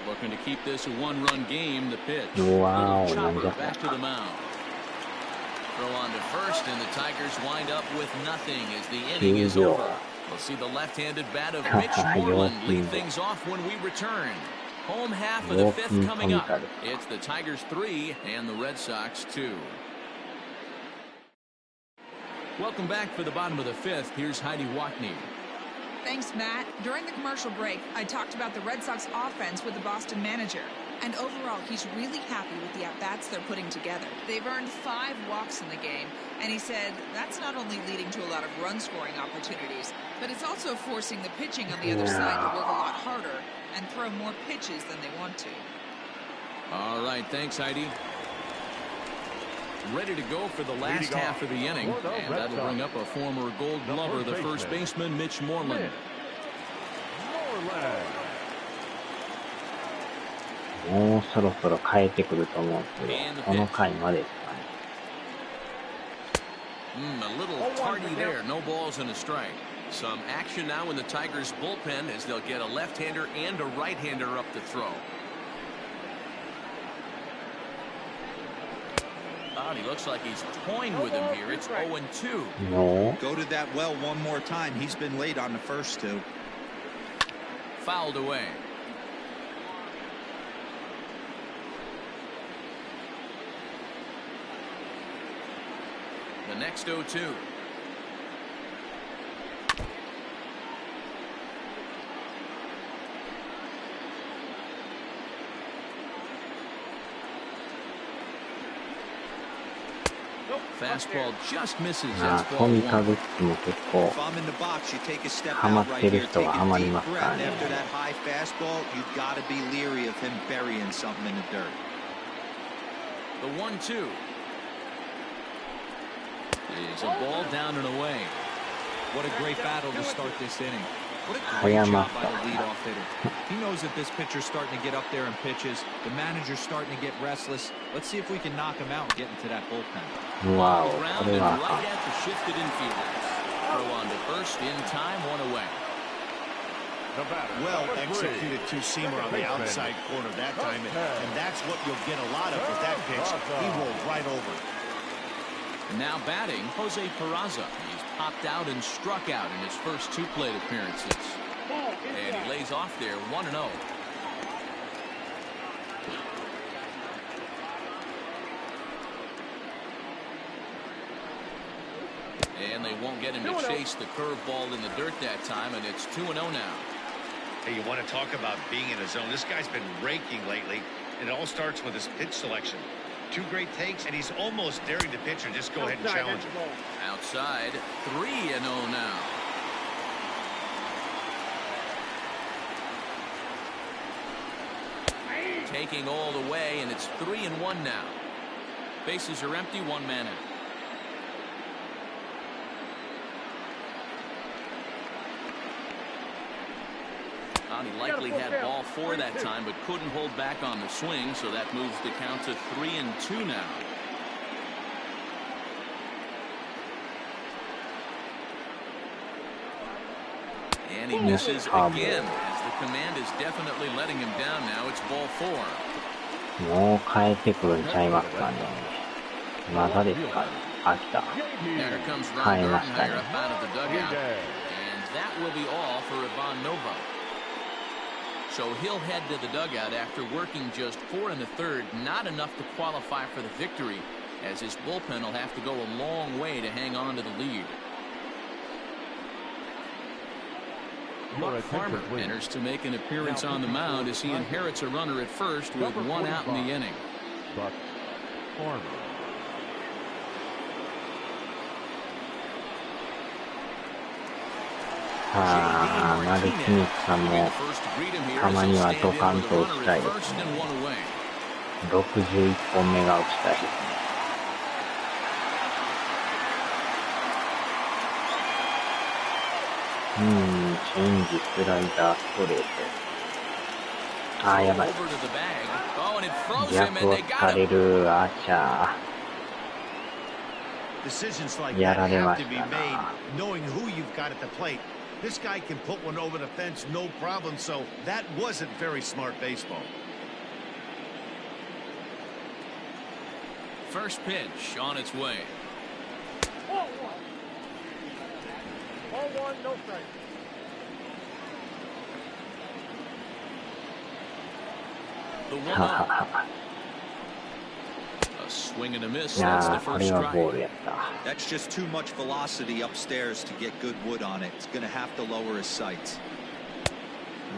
Looking to keep this a 1-run game. The pitch. Wow. Chopper back to the mound. Throw on to first, and the Tigers wind up with nothing as the inning is over. We'll see the left-handed bat of Mitch Moreland lead things off when we return. Home half of the fifth coming up. It's the Tigers 3 and the Red Sox 2. Welcome back for the bottom of the fifth. Here's Heidi Watney. Thanks, Matt. During the commercial break, I talked about the Red Sox offense with the Boston manager. And overall, he's really happy with the at-bats they're putting together. They've earned 5 walks in the game, and he said that's not only leading to a lot of run-scoring opportunities, but it's also forcing the pitching on the other side to work a lot harder and throw more pitches than they want to. All right, thanks, Heidi. Ready to go for the last half of the inning, and that'll bring up a former Gold Glover, the first baseman, Mitch Moreland. もうそろそろ変えてくると思うんですけど、この回までですかね。A little tardy there, no balls and a strike. Some action now in the Tigers bullpen as they'll get a left-hander and a right-hander up to throw. He looks like he's toying with him here. It's 0-2. No. Go to that well one more time. He's been late on the first 2. Fouled away. The next 0-2. Fastball just misses. トミカグッズも結構ハマってる人はハマりますからね。The 1-2 is a ball down and away. What a great battle to start this inning. What a great great job job by the leadoff hitter. He knows that this pitcher's starting to get up there in pitches. The manager's starting to get restless. Let's see if we can knock him out and get into that bullpen. Wow, Around and right at the shifted infielders. Throw on to first in time, 1 away. Well executed two-seamer on the outside corner that time, and that's what you'll get a lot of with that pitch. He rolled right over it. Now batting, Jose Peraza. He's popped out and struck out in his first 2 plate appearances. And he lays off there 1-0. And they won't get him to chase the curveball in the dirt that time, and it's 2-0 now. Hey, you want to talk about being in a zone? This guy's been raking lately, and it all starts with his pitch selection. 2 great takes, and he's almost daring the pitcher. Just go ahead and challenge him. Outside, 3-0 now. Taking all the way, and it's 3-1 now. Bases are empty, 1 man out. He likely had ball 4 that time, but couldn't hold back on the swing, so that moves the count to 3-2 now. And he misses again, as the command is definitely letting him down now. It's ball 4. もう変えてくるんちゃいますかね。まだですかね。飽きた。変えましたね。And that will be all for Ivan Nova. So he'll head to the dugout after working just 4 1/3, not enough to qualify for the victory, as his bullpen will have to go a long way to hang on to the lead. Buck Farmer enters to make an appearance on the mound as he inherits a runner at first with 1 out in the inning. Buck Farmer. マルティネスさんもたまにはドカンと打ちたいですね。61本目が打ちたいですね。チェンジ、スライダー、ストレート。やばい。逆を突かれるアーチャー。やられましたな。This guy can put one over the fence, no problem, so that wasn't very smart baseball. First pitch on its way. 1-1, no strike. The 1-0. A swing and a miss. That's the first strike. That's just too much velocity upstairs to get good wood on it. It's going to have to lower his sights.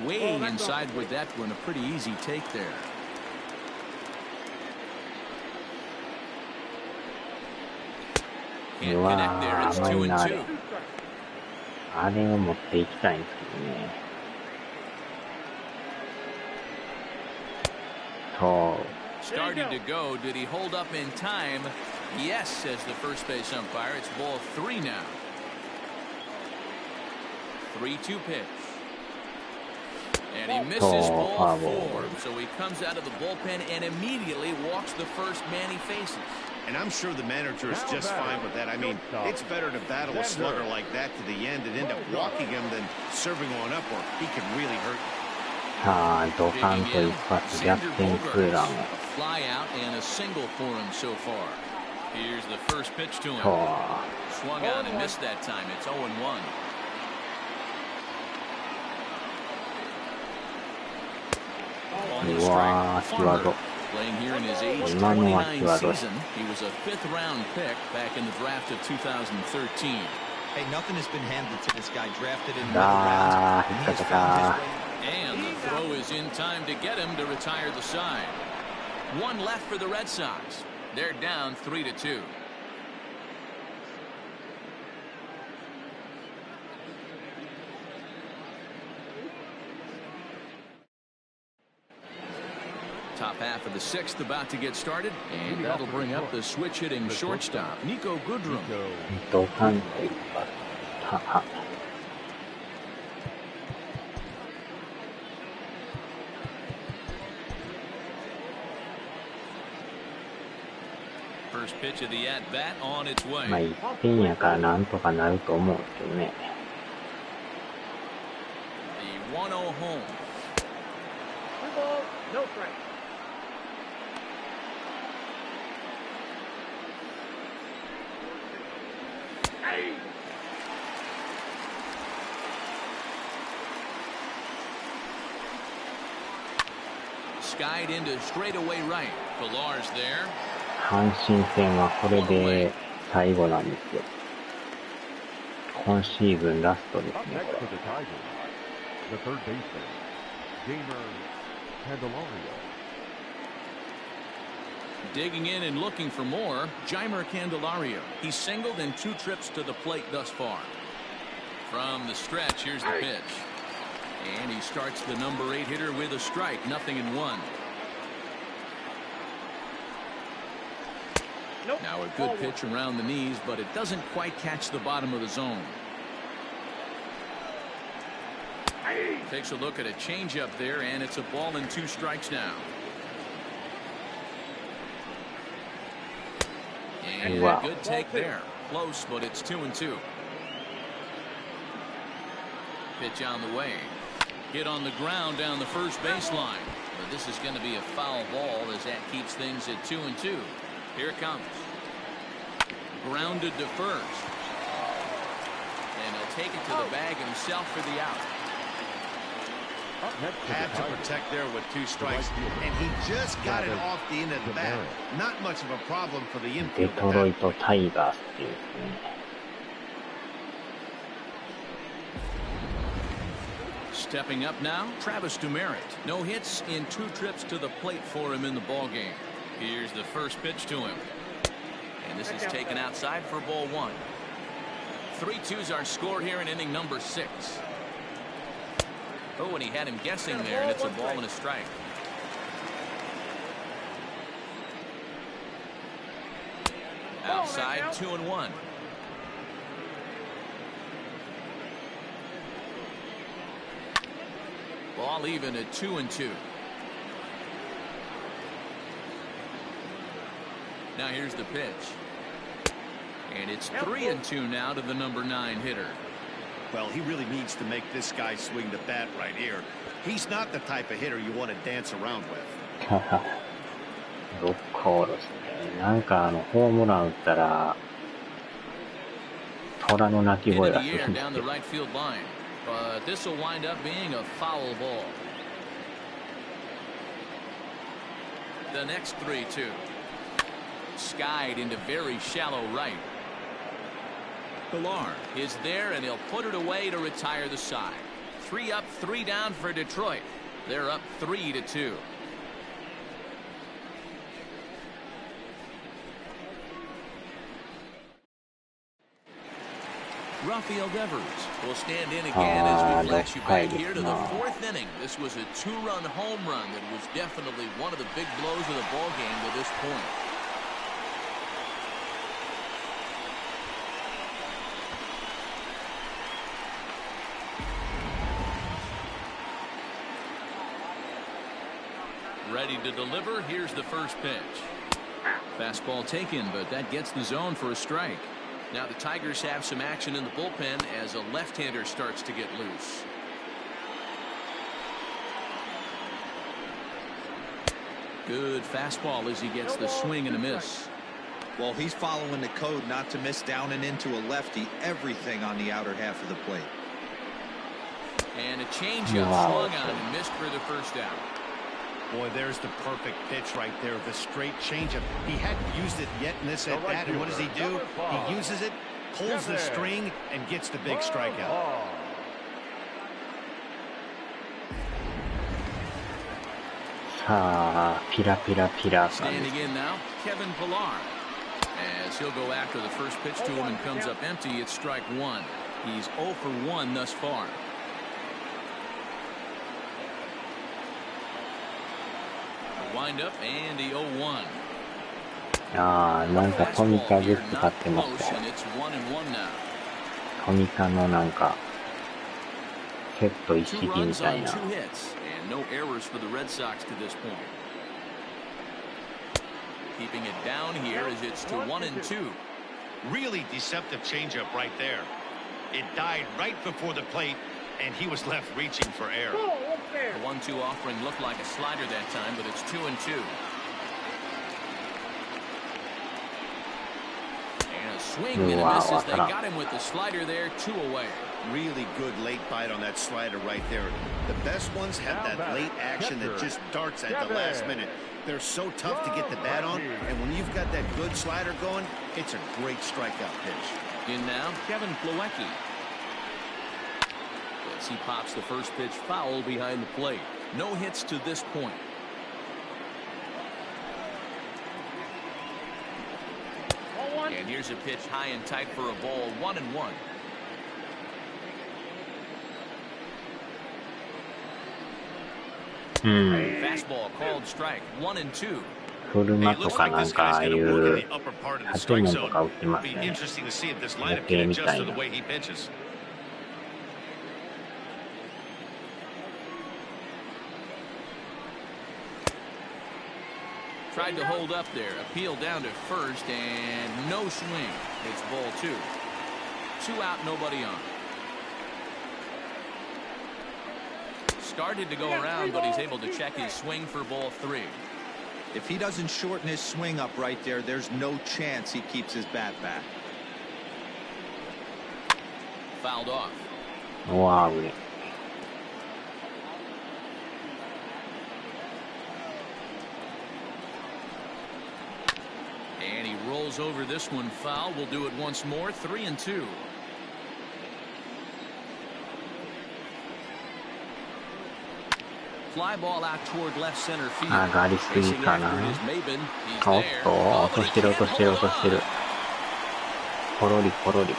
Way inside with that one. A pretty easy take there. Can't connect there. It's 2-2. あれを持っていきたいんですけどね。そう。Starting to go. Did he hold up in time? Yes, says the first base umpire. It's ball 3 now. 3-2 pitch. And he misses ball 4. So he comes out of the bullpen and immediately walks the first man he faces. And I'm sure the manager is just fine with that. I mean, it's better to battle a slugger like that to the end and end up walking him than serving on up, or he could really hurt. さあ、ドカンと一発逆転ツーランを。Fly out and a single for him so far. Here's the first pitch to him. そう。Swung out and missed that time. It's 0-1. うわー、際ど。Playing here in his age 29 season, he was a 5th round pick back in the draft of 2013. Hey, nothing has been handed to this guy. Drafted in the rounds, and he has found his way. And the throw is in time to get him to retire the side. One left for the Red Sox. They're down 3-2. Top half of the 6th about to get started, and that'll bring up the switch-hitting shortstop, Nico Goodrum. ドカンと一発。はは。First pitch of the at-bat on its way. まあ、1点やからなんとかなると思うんですけどね。The 1-0 home. 2 balls, no strike. Skied into straightaway right. Pilar's there. 阪神戦はこれで最後なんですよ。今シーズンラストですね、これ。The third baseman, Candelario. Digging in and looking for more, Jeimer Candelario. He's singled in 2 trips to the plate thus far. From the stretch, here's the pitch. And he starts the number 8 hitter with a strike, 0-1. Nope. Now a good pitch around the knees, but it doesn't quite catch the bottom of the zone. Takes a look at a changeup there, and it's a ball and 2 strikes now. And a good take there. Close, but it's 2-2. Pitch on the way. Hit on the ground down the first baseline. But this is going to be a foul ball as that keeps things at 2-2. Here it comes. Grounded to first. And he'll take it to the bag himself for the out. Had to protect there with 2 strikes, and he just got it off the end of the bat. Not much of a problem for the デ infield. トロイトタイガースっていうですね。Stepping up now, Travis Demerit. No hits in 2 trips to the plate for him in the ballgame. Here's the first pitch to him. And this is taken outside for ball 1. 3-2's our score here in inning number 6. Oh, and he had him guessing there, and it's a ball and a strike. Outside, 2-1. Ball even at 2-2. Now here's the pitch. And it's 3-2 now to the number 9 hitter. Well, he really needs to make this guy swing the bat right here. He's not the type of hitter you want to dance around with. ロックオールですね。なんかホームラン打ったら虎の鳴き声がするんですよ。The next 3-2. Skied into very shallow right. Pilar is there, and he'll put it away to retire the side. 3 up, 3 down for Detroit. They're up 3-2. Rafael Devers will stand in again as we flash you back here to the 4th inning. This was a 2-run home run that was definitely one of the big blows of the ball game to this point. Ready to deliver. Here's the first pitch. Fastball taken, but that gets the zone for a strike. Now the Tigers have some action in the bullpen as a left-hander starts to get loose. Good fastball as he gets the swing and a miss. Well, he's following the code not to miss down and into a lefty. Everything on the outer half of the plate. And a changeup swung on and missed for the first out. Boy, there's the perfect pitch right there, the straight changeup. He hadn't used it yet in this at-bat, and what does he do? He uses it, pulls the string, and gets the big strikeout. Standing in now, Kevin Pilar. As he'll go after the first pitch to him and comes up empty, it's strike 1. He's 0 for 1 thus far. Wind up and the 0-1. なんかトミカグッズ買ってますね。トミカのなんかセット一式みたいな。No errors for the Red Sox to this point. Keeping it down here as it's to 1-2. Really deceptive changeup right there. It died right before the plate, and he was left reaching for air. The 1-2 offering looked like a slider that time, but it's 2-2. And a swing and a miss as they got him with the slider there, 2 away. Really good late bite on that slider right there. The best ones have that late action that just darts at the last minute. They're so tough to get the bat on, and when you've got that good slider going, it's a great strikeout pitch. In now, Kevin Plawecki. As he pops the first pitch foul behind the plate. No hits to this point. And here's a pitch high and tight for a ball, 1-1. Fastball called strike, 1-2. 車とかなんかああいう建物とか売ってますね。模型みたいな。Tried to hold up there, appeal down to first, and no swing. It's ball 2. 2 out, nobody on. Started to go around, but he's able to check his swing for ball 3. If he doesn't shorten his swing up right there, there's no chance he keeps his bat back. Fouled off. Wow. And he rolls over this one foul. We'll do it once more. 3-2. Fly ball out toward left center field. 上がりすぎかな。おっと、落としてる落としてる落としてる。ポロリポロリ。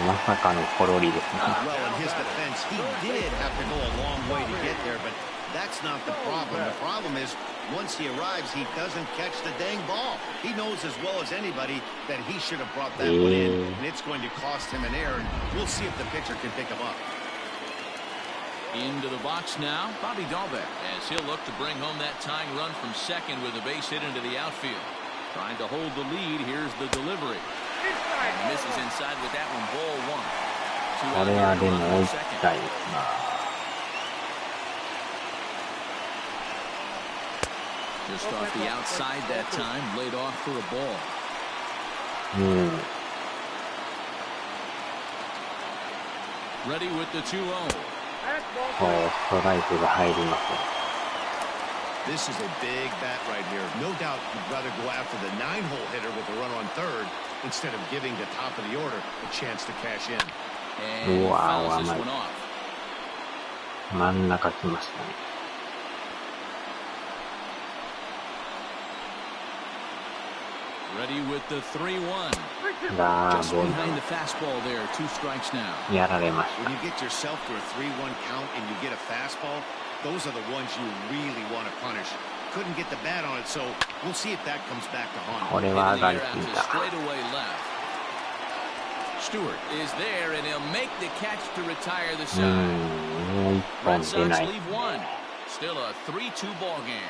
まさかのポロリですね。Well, in his defense, he did have to go a long way to get there, but that's not the problem. The problem is, once he arrives, he doesn't catch the dang ball. He knows as well as anybody that he should have brought that one in, and it's going to cost him an error. And we'll see if the pitcher can pick him up. Into the box now, Bobby Dahlbeck, as he'll look to bring home that tying run from second with a base hit into the outfield. Trying to hold the lead. Here's the delivery. And misses inside with that one. Ball 1. これはでも追いたいですな。Just off the outside that time, laid off for a ball. うん。 Ready with the 2-0. ストライクが入ります。 This is a big bat right here. No doubt you'd rather go after the 9-hole hitter with a run on third instead of giving the top of the order a chance to cash in. And he fouls this one off. 真ん中来ましたね。 Ready with the 3-1. が Just ボール behind the fastball there. 2 strikes now. やられまし When you get yourself to a 3-1 count and you get a fastball, those are the ones you really want to punish. Couldn't get the bat on it, so we'll see if that comes back to た。 haunt こ him. れは上がり Into す the ぎ air た。 out to straightaway left. Stewart is there, and he'll make the catch to retire the う side. ん、もう一本 Red 出 Sox ない。 leave 1. Still a 3-2 ball game.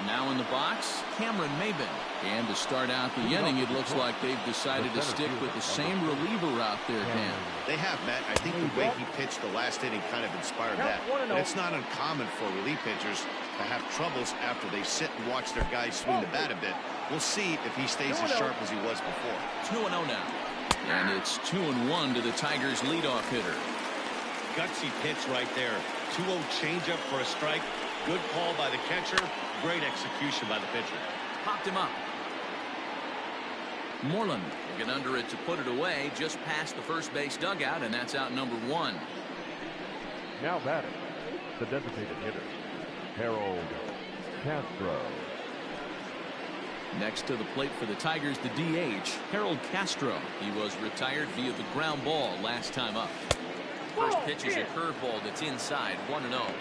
Now in the box, Cameron Maybin. And to start out the inning, it looks like they've decided to stick with the same reliever out there, Dan. They have, Matt. I think the way he pitched the last inning kind of inspired that. But it's not uncommon for relief pitchers to have troubles after they sit and watch their guys swing the bat a bit. We'll see if he stays as sharp as he was before. 2-0 now. And it's 2-1 to the Tigers' leadoff hitter. Gutsy pitch right there. 2-0 changeup for a strike. Good call by the catcher. Great execution by the pitcher. Popped him up. Moreland will get under it to put it away just past the first base dugout, and that's out number 1. Now batting, the designated hitter, Harold Castro. Next to the plate for the Tigers, the DH, Harold Castro. He was retired via the ground ball last time up. First pitch is a curveball that's inside, 1-0.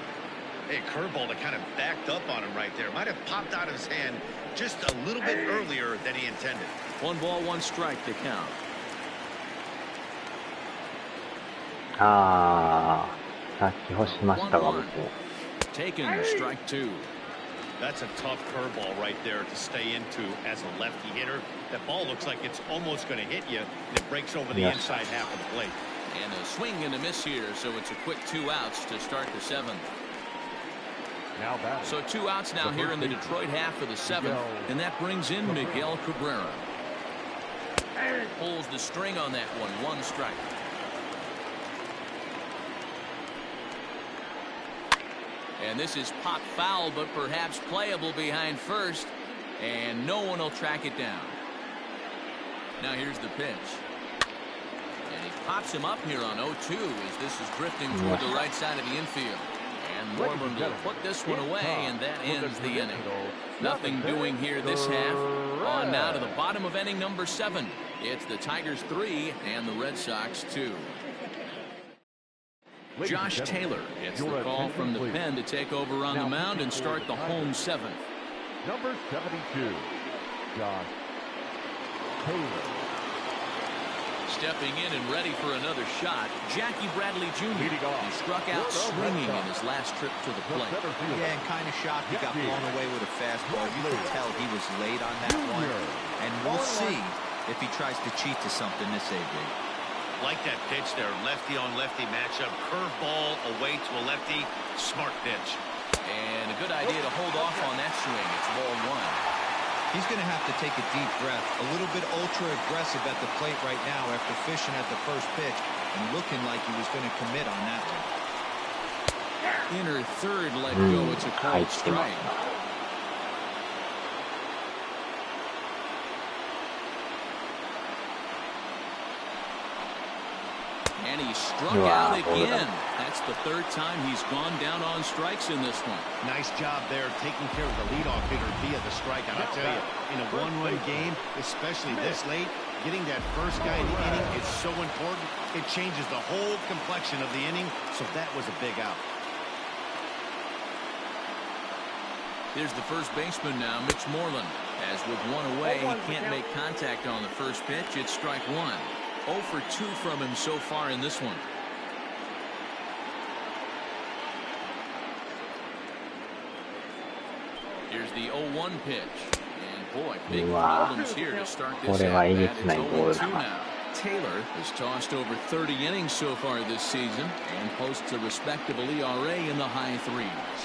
Hey, curveball that kind of backed up on him right there. Might have popped out of his hand just a little bit earlier than he intended. 1 ball, 1 strike to count. さっき干しましたが、僕。 Taken, strike 2. That's a tough curveball right there to stay into as a lefty hitter. That ball looks like it's almost going to hit you, and it breaks over the inside half of the plate. And a swing and a miss here, so it's a quick 2 outs to start the 7th. Now batting. So 2 outs now here in the Detroit half of the 7th, and that brings in Miguel Cabrera. Pulls the string on that one, 1 strike. And this is popped foul, but perhaps playable behind first, and no one will track it down. Now here's the pitch. And he pops him up here on 0-2 as this is drifting toward the right side of the infield. And Moreland will put this one away, and that ends the inning. Nothing doing here this half. On now to the bottom of inning number 7. It's the Tigers 3 and the Red Sox 2. Josh Taylor gets the call from the pen to take over on the mound and start the home 7th. Number 72, Josh Taylor. Stepping in and ready for another shot, Jackie Bradley Jr. He struck out swinging in his last trip to the plate. Yeah, and kind of shocked he got blown away with a fastball. You could tell he was late on that one. And we'll see if he tries to cheat to something this AB. Like that pitch there, lefty on lefty matchup, curveball away to a lefty, smart pitch. And a good idea to hold off on that swing. It's ball 1. He's going to have to take a deep breath, a little bit ultra aggressive at the plate right now after fishing at the first pitch and looking like he was going to commit on that one. Inner third let go. It's a called strike. And he struck out again. That's the 3rd time he's gone down on strikes in this one. Nice job there taking care of the leadoff hitter via the strikeout. I'll tell you, in a 1-run game, especially this late, getting that first guy in the inning is so important. It changes the whole complexion of the inning, so that was a big out. Here's the first baseman now, Mitch Moreland. As with 1 away, he can't make contact on the first pitch. It's strike 1. 0 for 2 from him so far in this one. Here's the 0-1 pitch. And boy, big problems here to start this at bat. It's 0-2 now. Taylor has tossed over 30 innings so far this season and posts a respectable ERA in the high threes.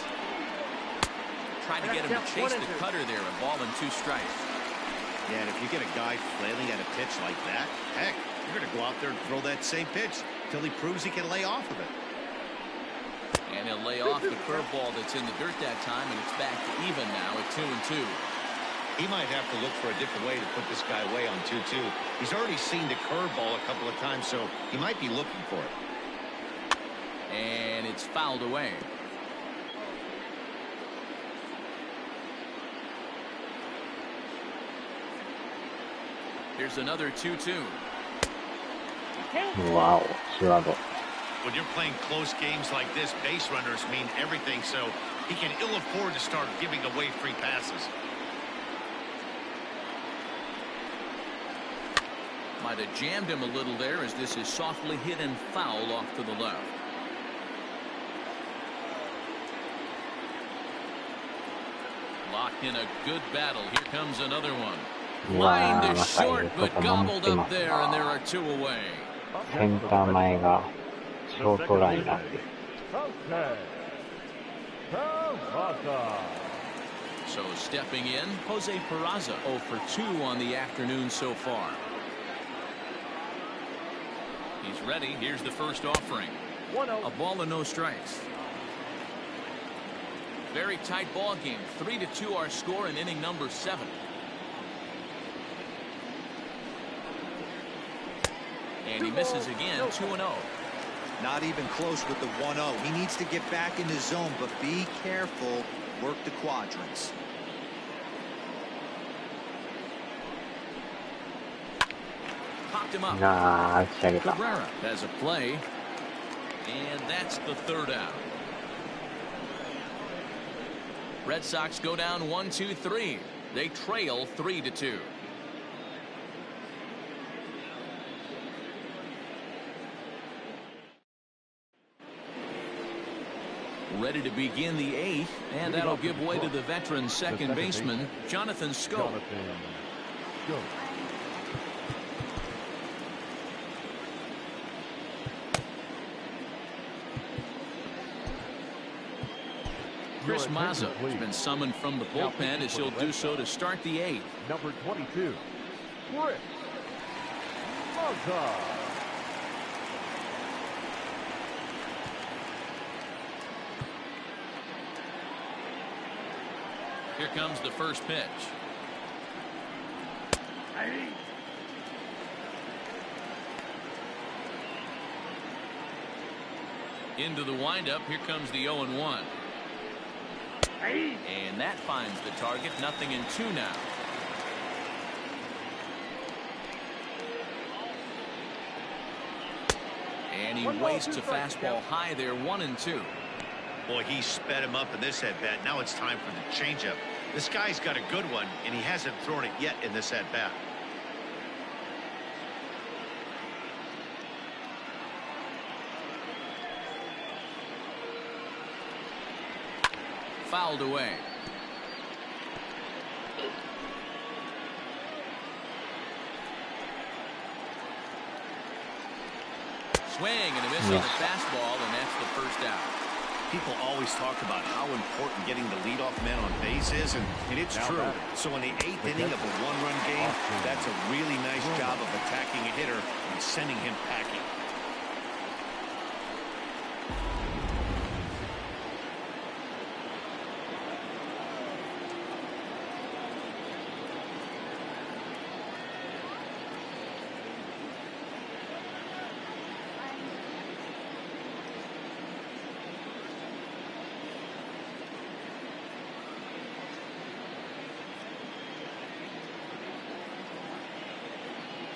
Trying to get him to chase the cutter there, a ball and 2 strikes. Yeah, and if you get a guy flailing at a pitch like that, heck, you're going to go out there and throw that same pitch till he proves he can lay off of it. And he'll lay off the curveball that's in the dirt that time, and it's back to even now at 2-2. He might have to look for a different way to put this guy away on 2-2. He's already seen the curveball a couple of times, so he might be looking for it. And it's fouled away. Here's another 2-2. Wow, Suado. When you're playing close games like this, base runners mean everything, so he can ill afford to start giving away free passes. Might have jammed him a little there as this is softly hit and foul off to the left. Locked in a good battle. Here comes another one. Line to short, but gobbled up there, and there are 2 away. センター前がショートライナーです。So stepping in, Jose Peraza 0 for 2 on the afternoon so far. He's ready. Here's the first offering. A ball and no strikes. Very tight ball game. 3-2 our score in inning number 7. And he misses again. 2-0. Not even close with the 1-0. He needs to get back in the zone, but be careful. Work the quadrants. Popped him up. Cabrera has a play. And that's the 3rd out. Red Sox go down 1-2-3. They trail 3-2. Ready to begin the 8th, and that'll give way to the veteran second baseman, Jonathan Schoop. Chris Mazza has been summoned from the bullpen as he'll do so to start the 8th. Number 22, Chris Mazza. Here comes the first pitch. Into the windup. Here comes the 0-1. And that finds the target. 0-2 now. And he wastes a fastball high there. 1-2. Boy, he sped him up in this at-bat. Now it's time for the changeup. This guy's got a good one, and he hasn't thrown it yet in this at-bat. Fouled away. Swing and a miss on the fastball, and that's the first out. People always talk about how important getting the leadoff man on base is, and it's true. So in the 8th inning of a 1-run game, that's a really nice job of attacking a hitter and sending him packing.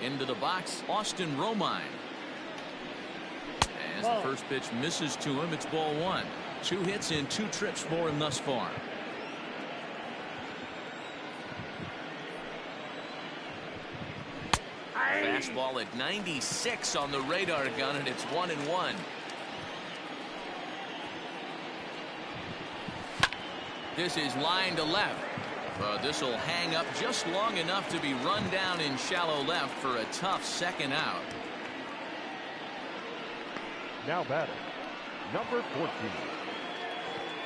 Into the box, Austin Romine. As the first pitch misses to him, it's ball 1. 2 hits in 2 trips for him thus far. Fastball at 96 on the radar gun, and it's 1-1. This is line to left. This will hang up just long enough to be run down in shallow left for a tough second out. Now batting, number 14.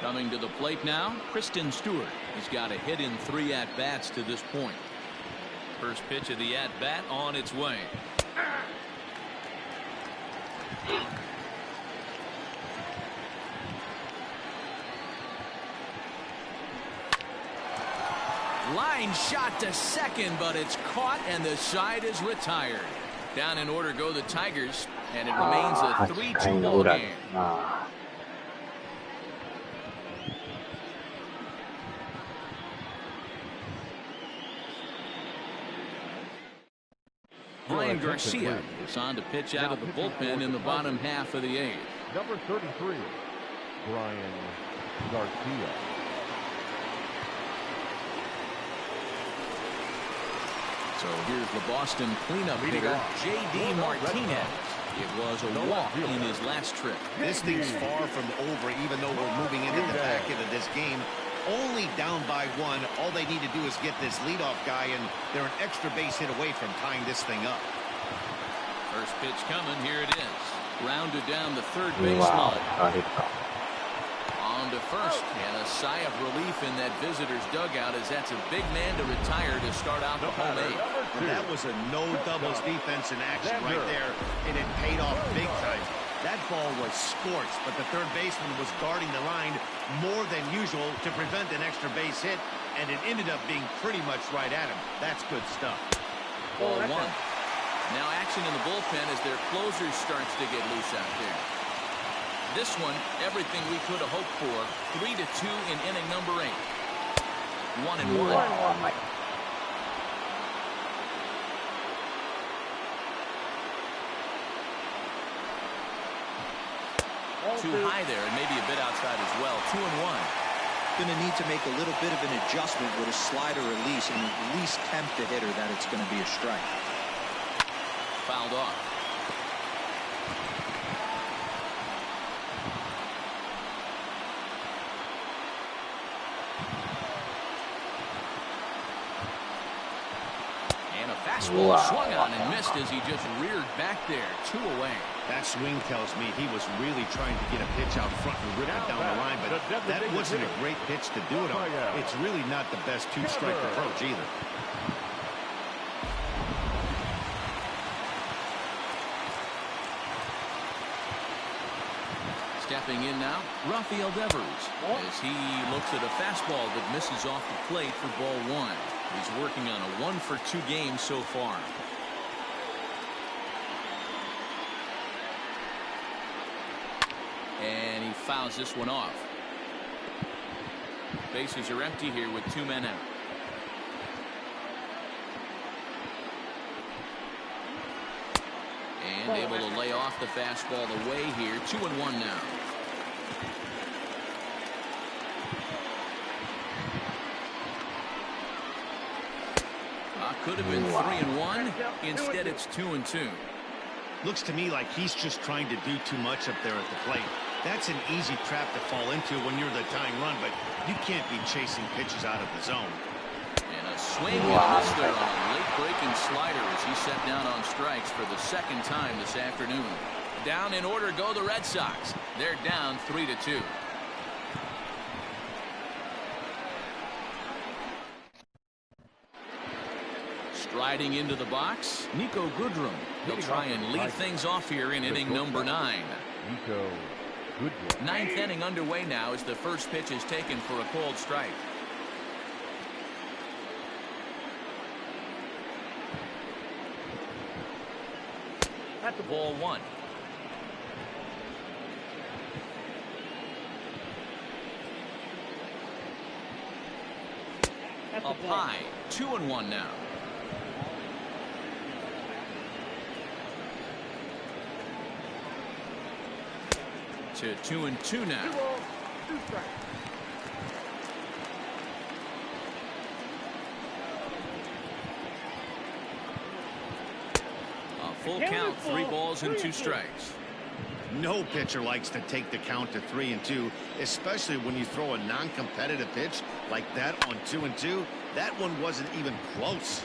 Coming to the plate now, Kristen Stewart. He's got a hit in 3 at-bats to this point. First pitch of the at-bat on its way. Line shot to second, but it's caught and the side is retired. Down in order go the Tigers, and it remains a 3-2 ball game. Brian Garcia is on to pitch out of the bullpen in the bottom half of the 8th. Number 33, Brian Garcia. So here's the Boston cleanup hitter, J.D. Martinez. It was a walk in his last trip. This thing's far from over, even though we're moving into the back end of this game. Only down by 1. All they need to do is get this leadoff guy, and they're an extra base hit away from tying this thing up. First pitch coming. Here it is. Rounded down the third baseline. On to first, and a sigh of relief in that visitor's dugout, as that's a big man to retire to start out the home 8th. And that was a no doubles defense in action right there, and it paid off big time. That ball was scorched, but the third baseman was guarding the line more than usual to prevent an extra base hit, and it ended up being pretty much right at him. That's good stuff. Ball 1. Now action in the bullpen as their closer starts to get loose out there. This one, everything we could have hoped for. 3-2 in inning number 8. 1-1. Too high there, and maybe a bit outside as well. 2-1. Going to need to make a little bit of an adjustment with a slider release and at least tempt the hitter that it's going to be a strike. Fouled off. And a fastball swung on and missed as he just reared back there. 2 away. That swing tells me he was really trying to get a pitch out front and rip it down the line, but that wasn't a great pitch to do it on. It's really not the best 2-strike approach either. Stepping in now, Rafael Devers, as he looks at a fastball that misses off the plate for ball 1. He's working on a 1-for-2 game so far. And he fouls this one off. Bases are empty here with 2 men out. And able to lay off the fastball away here. 2-1 now. Could have been 3-1. Instead, it's 2-2. Looks to me like he's just trying to do too much up there at the plate. That's an easy trap to fall into when you're the tying run, but you can't be chasing pitches out of the zone. And a swing and miss there on a late-breaking slider as he set down on strikes for the 2nd time this afternoon. Down in order go the Red Sox. They're down 3-2. Striding into the box, Nico Goodrum. He'll try and lead things off here in inning number 9. Nico Goodrum. 9th inning underway now as the first pitch is taken for a called strike. At the ball 1. Up high, 2-1 now. To 2-2 now. A full count, 3 balls and 2 strikes. No pitcher likes to take the count to 3-2, especially when you throw a non-competitive pitch like that on 2-2. That one wasn't even close.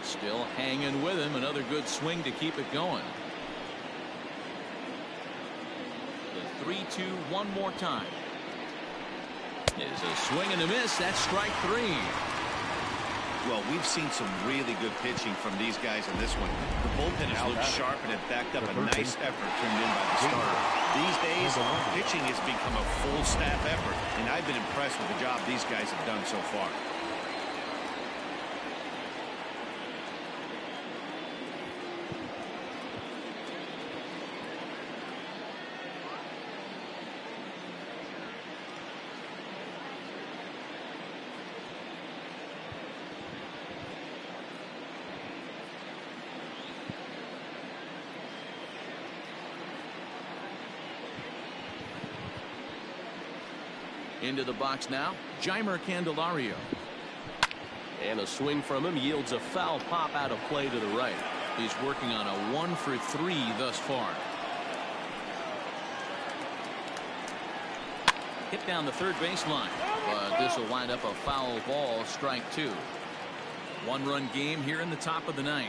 Still hanging with him. Another good swing to keep it going. The 3-2 one more time. Is a swing and a miss. That's strike 3. Well, we've seen some really good pitching from these guys in this one. The bullpen has looked sharp and it backed up a nice effort turned in by the starter. These days, pitching has become a full staff effort, and I've been impressed with the job these guys have done so far. Into the box now, Jeimer Candelario. And a swing from him yields a foul pop out of play to the right. He's working on a 1 for 3 thus far. Hit down the third baseline, but this will wind up a foul ball, strike 2. 1-run game here in the top of the 9th.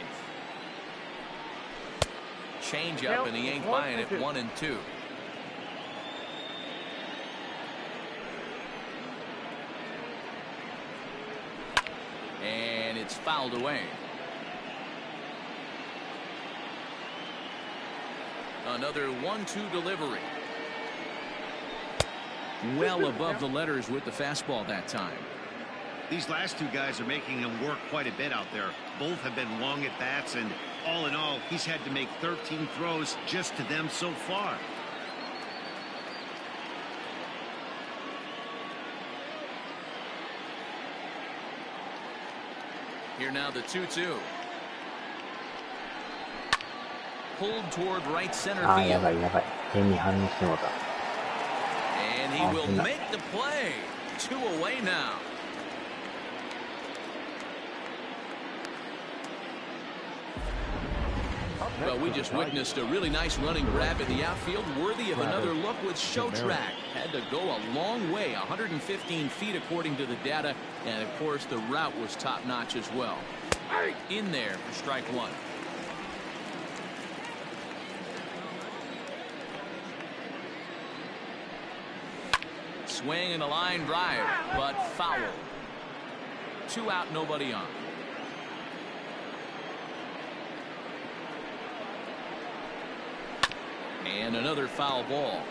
Change up, and he ain't buying it. 1-2. And it's fouled away. Another 1-2 delivery. Well above the letters with the fastball that time. These last two guys are making him work quite a bit out there. Both have been long at bats, and all in all, he's had to make 13 throws just to them so far. Here now the 2-2. Pulled toward right center field. And he will make the play. 2 away now. Well, we just witnessed a really nice running grab in the outfield, worthy of another look with Show Track. Had to go a long way, 115 feet according to the data, and of course the route was top-notch as well. In there for strike 1. Swing and a line drive, but foul. 2 out, nobody on. And another foul ball.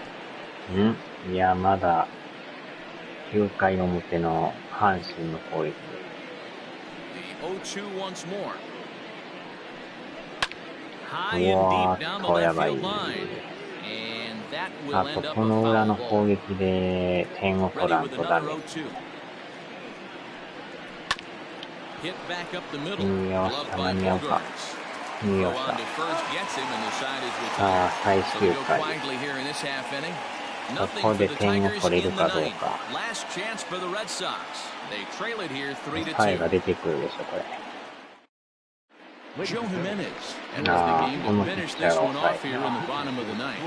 いや、まだ9回表の阪神の攻撃。The 0-2 once more. High and deep down the left field line. And that will あ end と up この a 裏 foul の ball. 攻撃で点を取 Ready らん with とダ another メ。 0-2. Hit back up the middle. いいよ、 Gloved た by まに合うか。 Bogarts. いいよ Throw さ。 on to first, gets him, and the side is さあ、 retired. 最 So 終 we go 回。 quietly here in this half inning. こ Nothing こ for で the 点を Tigers 取れ in る the かどう ninth. か。 Last chance for the Red Sox. They trail it here 3-2. タイが出てくるでしょ、これ。 Joe Jimenez enters the ああ、 game こ to のピッ finish チャー this が one 抑 off here in the bottom of the ninth.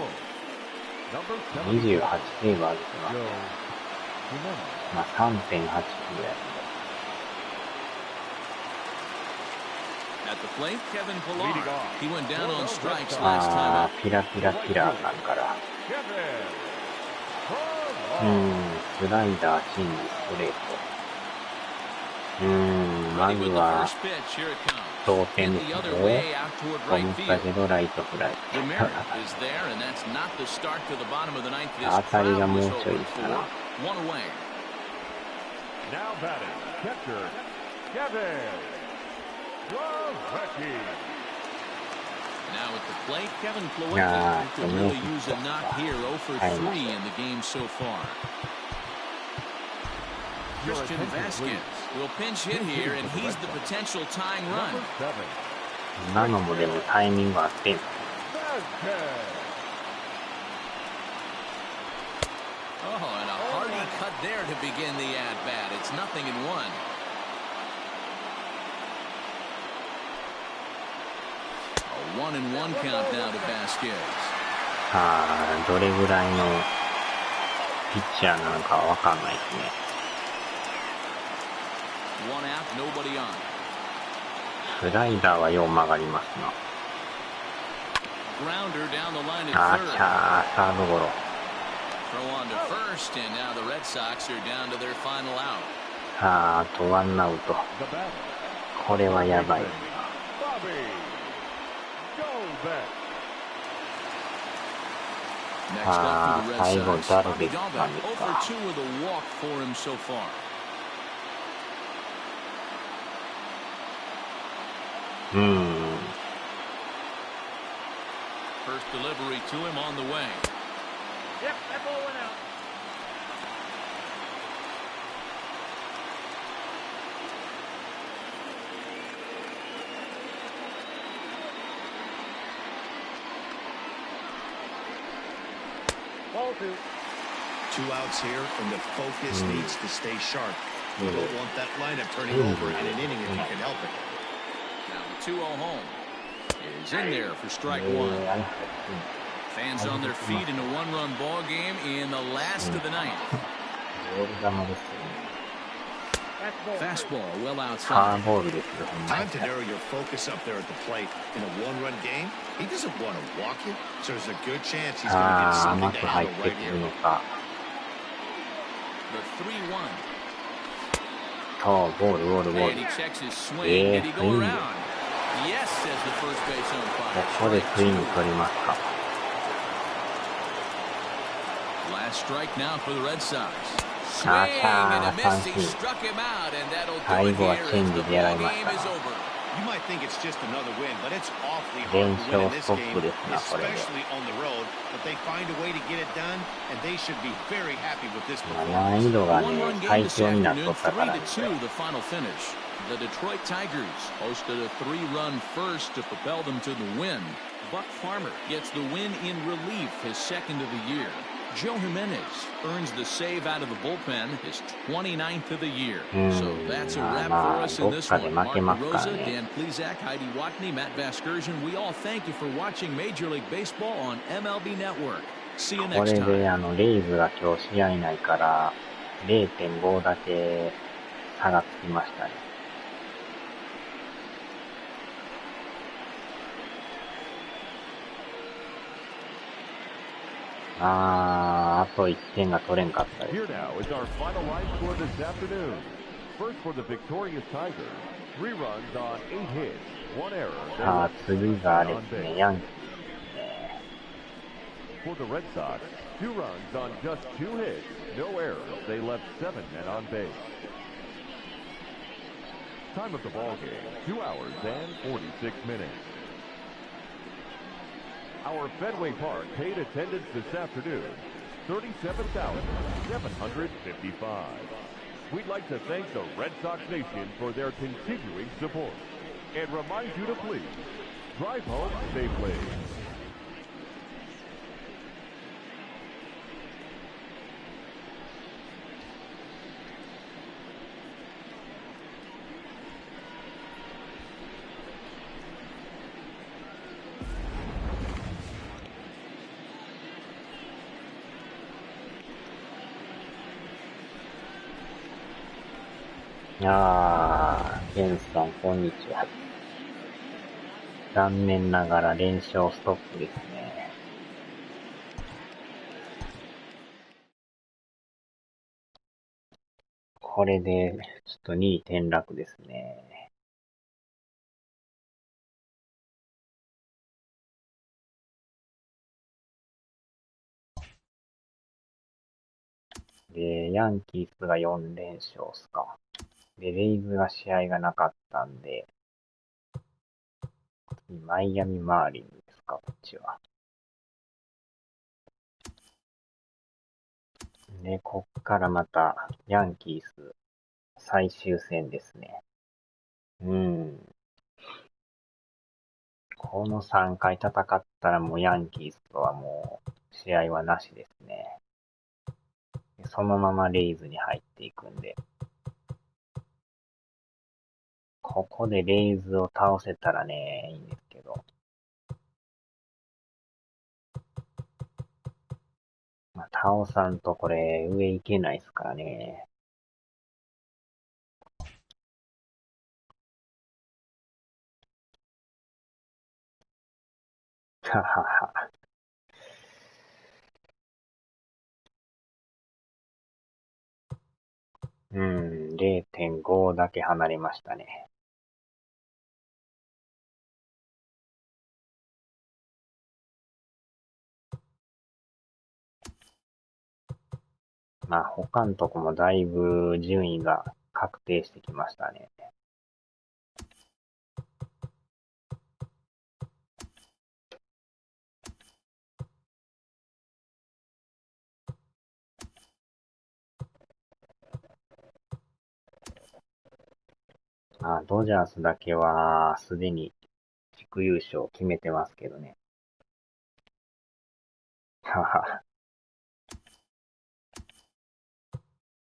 28セーブあるから。まあ、3.8キロや。 At the plate, Kevin Pillar. He went down on strikes last ああ、 time ピラピラキラーなんから。スライダー、チェンジ、ストレート。ま out. ず With the は first pitch, here it comes. 同点 Hit です the ね。 other way out toward と right 思ったけ field. ど、ライトフライ。 Ramirez is there, and that's not the start to the bottom of the ninth. This 当たりが crowd もう was ちょい hoping か for. な。 One away. Now batting, catcher, Kevin Plawecki. Now at the plate, Kevin Plawecki Yeah, could really use a knock here. 0 for 3 in the game so far. Christian Vasquez will pinch hit here, and he's the potential tying run. 今のもでもタイミングあって。Oh, and a hearty cut there to begin the at-bat. It's 0-1. A 1-1 count now to Vasquez. どれぐらいのピッチャーなのかわかんないですね。One out, nobody on. スライダーはよう曲がりますな。Grounder down the line at サードゴロ。Throw on to first, and now the Red Sox are down to their final out. あとワンアウト。これはやばい。最後ダルビッシュさんですか。Over 2 with a walk for him so far. First delivery to him on the way. Yep, that ball went out. Ball 2. 2 outs here, and the focus needs to stay sharp. You don't want that lineup turning over in an inning if you can help it. Now the 2-0 home is in there for strike 1. Fans on their feet in a 1-run ball game in the last of the ninth. Fastball well outside. Time to narrow your focus up there at the plate. In a 1-run game, he doesn't want to walk you, so there's a good chance he's going to get something to handle right here. The 3-1. And he checks his swing. Did he go around? Yes, says the first base umpire. ここでスイング取りますか。Last strike now for the Red Sox. Swing and a miss. He struck him out, and that'll do it here as the ball game is over. You might think it's just another win, but it's awfully hard to win in this game, especially on the road. But they find a way to get it done, and they should be very happy with this performance. 1-run game this afternoon, 3-2 the final finish. The Detroit Tigers hosted a 3-run first to propel them to the win. Buck Farmer gets the win in relief, his second of the year. Joe Jimenez earns the save out of the bullpen, his 29th of the year. So that's a wrap for us in this one. Mark Rosa, Dan Plezak, Heidi Watney, Matt Vasgersian. We all thank you for watching Major League Baseball on MLB Network. See you next time. これでレイズが今日試合ないから 0.5 だけ差がつきましたね。あと1点が取れんかったです。 Here now is our final line score this afternoon. First for the victorious Tigers, 3 runs on 8 hits, 1 error. 次があれですね、ヤンキーですね。For the Red Sox, 2 runs on just 2 hits, no errors. They left 7 men on base. Time of the ball game, 2 hours and 46 minutes. Our Fenway Park paid attendance this afternoon, 37,755. We'd like to thank the Red Sox Nation for their continuing support and remind you to please drive home safely.ケンさん、こんにちは。残念ながら連勝ストップですね。これで、ちょっと2位転落ですね。で、ヤンキースが4連勝っすか。で、レイズが試合がなかったんで、マイアミマーリンズでか、こっちは。で、こっからまた、ヤンキース、最終戦ですね。この3回戦ったらもうヤンキースとはもう、試合はなしですね。そのままレイズに入っていくんで。ここでレイズを倒せたらね、いいんですけど。まあ、倒さんとこれ、上行けないですからね。ははは。0.5 だけ離れましたね。まあ、他のとこもだいぶ順位が確定してきましたね。まあ、ドジャースだけはすでに地区優勝決めてますけどね。はは。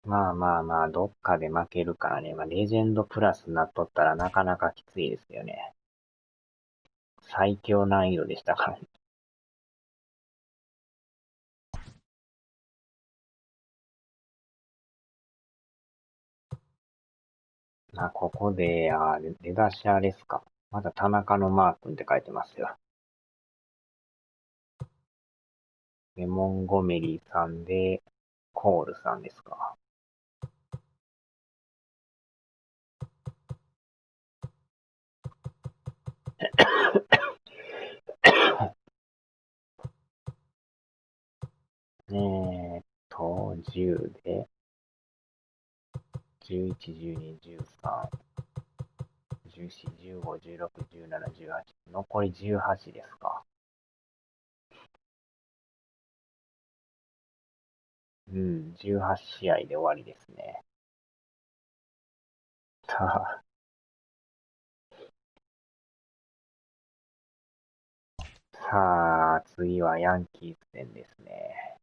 まあまあまあ、どっかで負けるからね。まあ、レジェンドプラスになっとったらなかなかきついですよね。最強難易度でしたからね。まあ、ここで、出だしあれっすか。まだ田中のマー君って書いてますよ。レモンゴメリーさんで、コールさんですか。10で、11、12、13、14、15、16、17、18。残り18ですか。18試合で終わりですね。さあ、次はヤンキース戦ですね。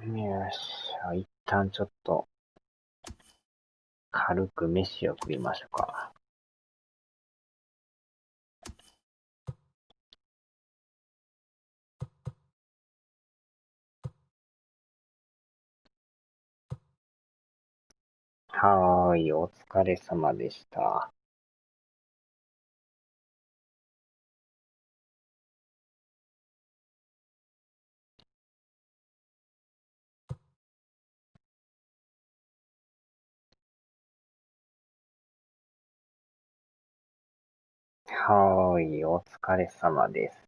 よし、一旦ちょっと、軽く飯を食いましょうか。はーい、お疲れ様でした。はーい、お疲れ様です。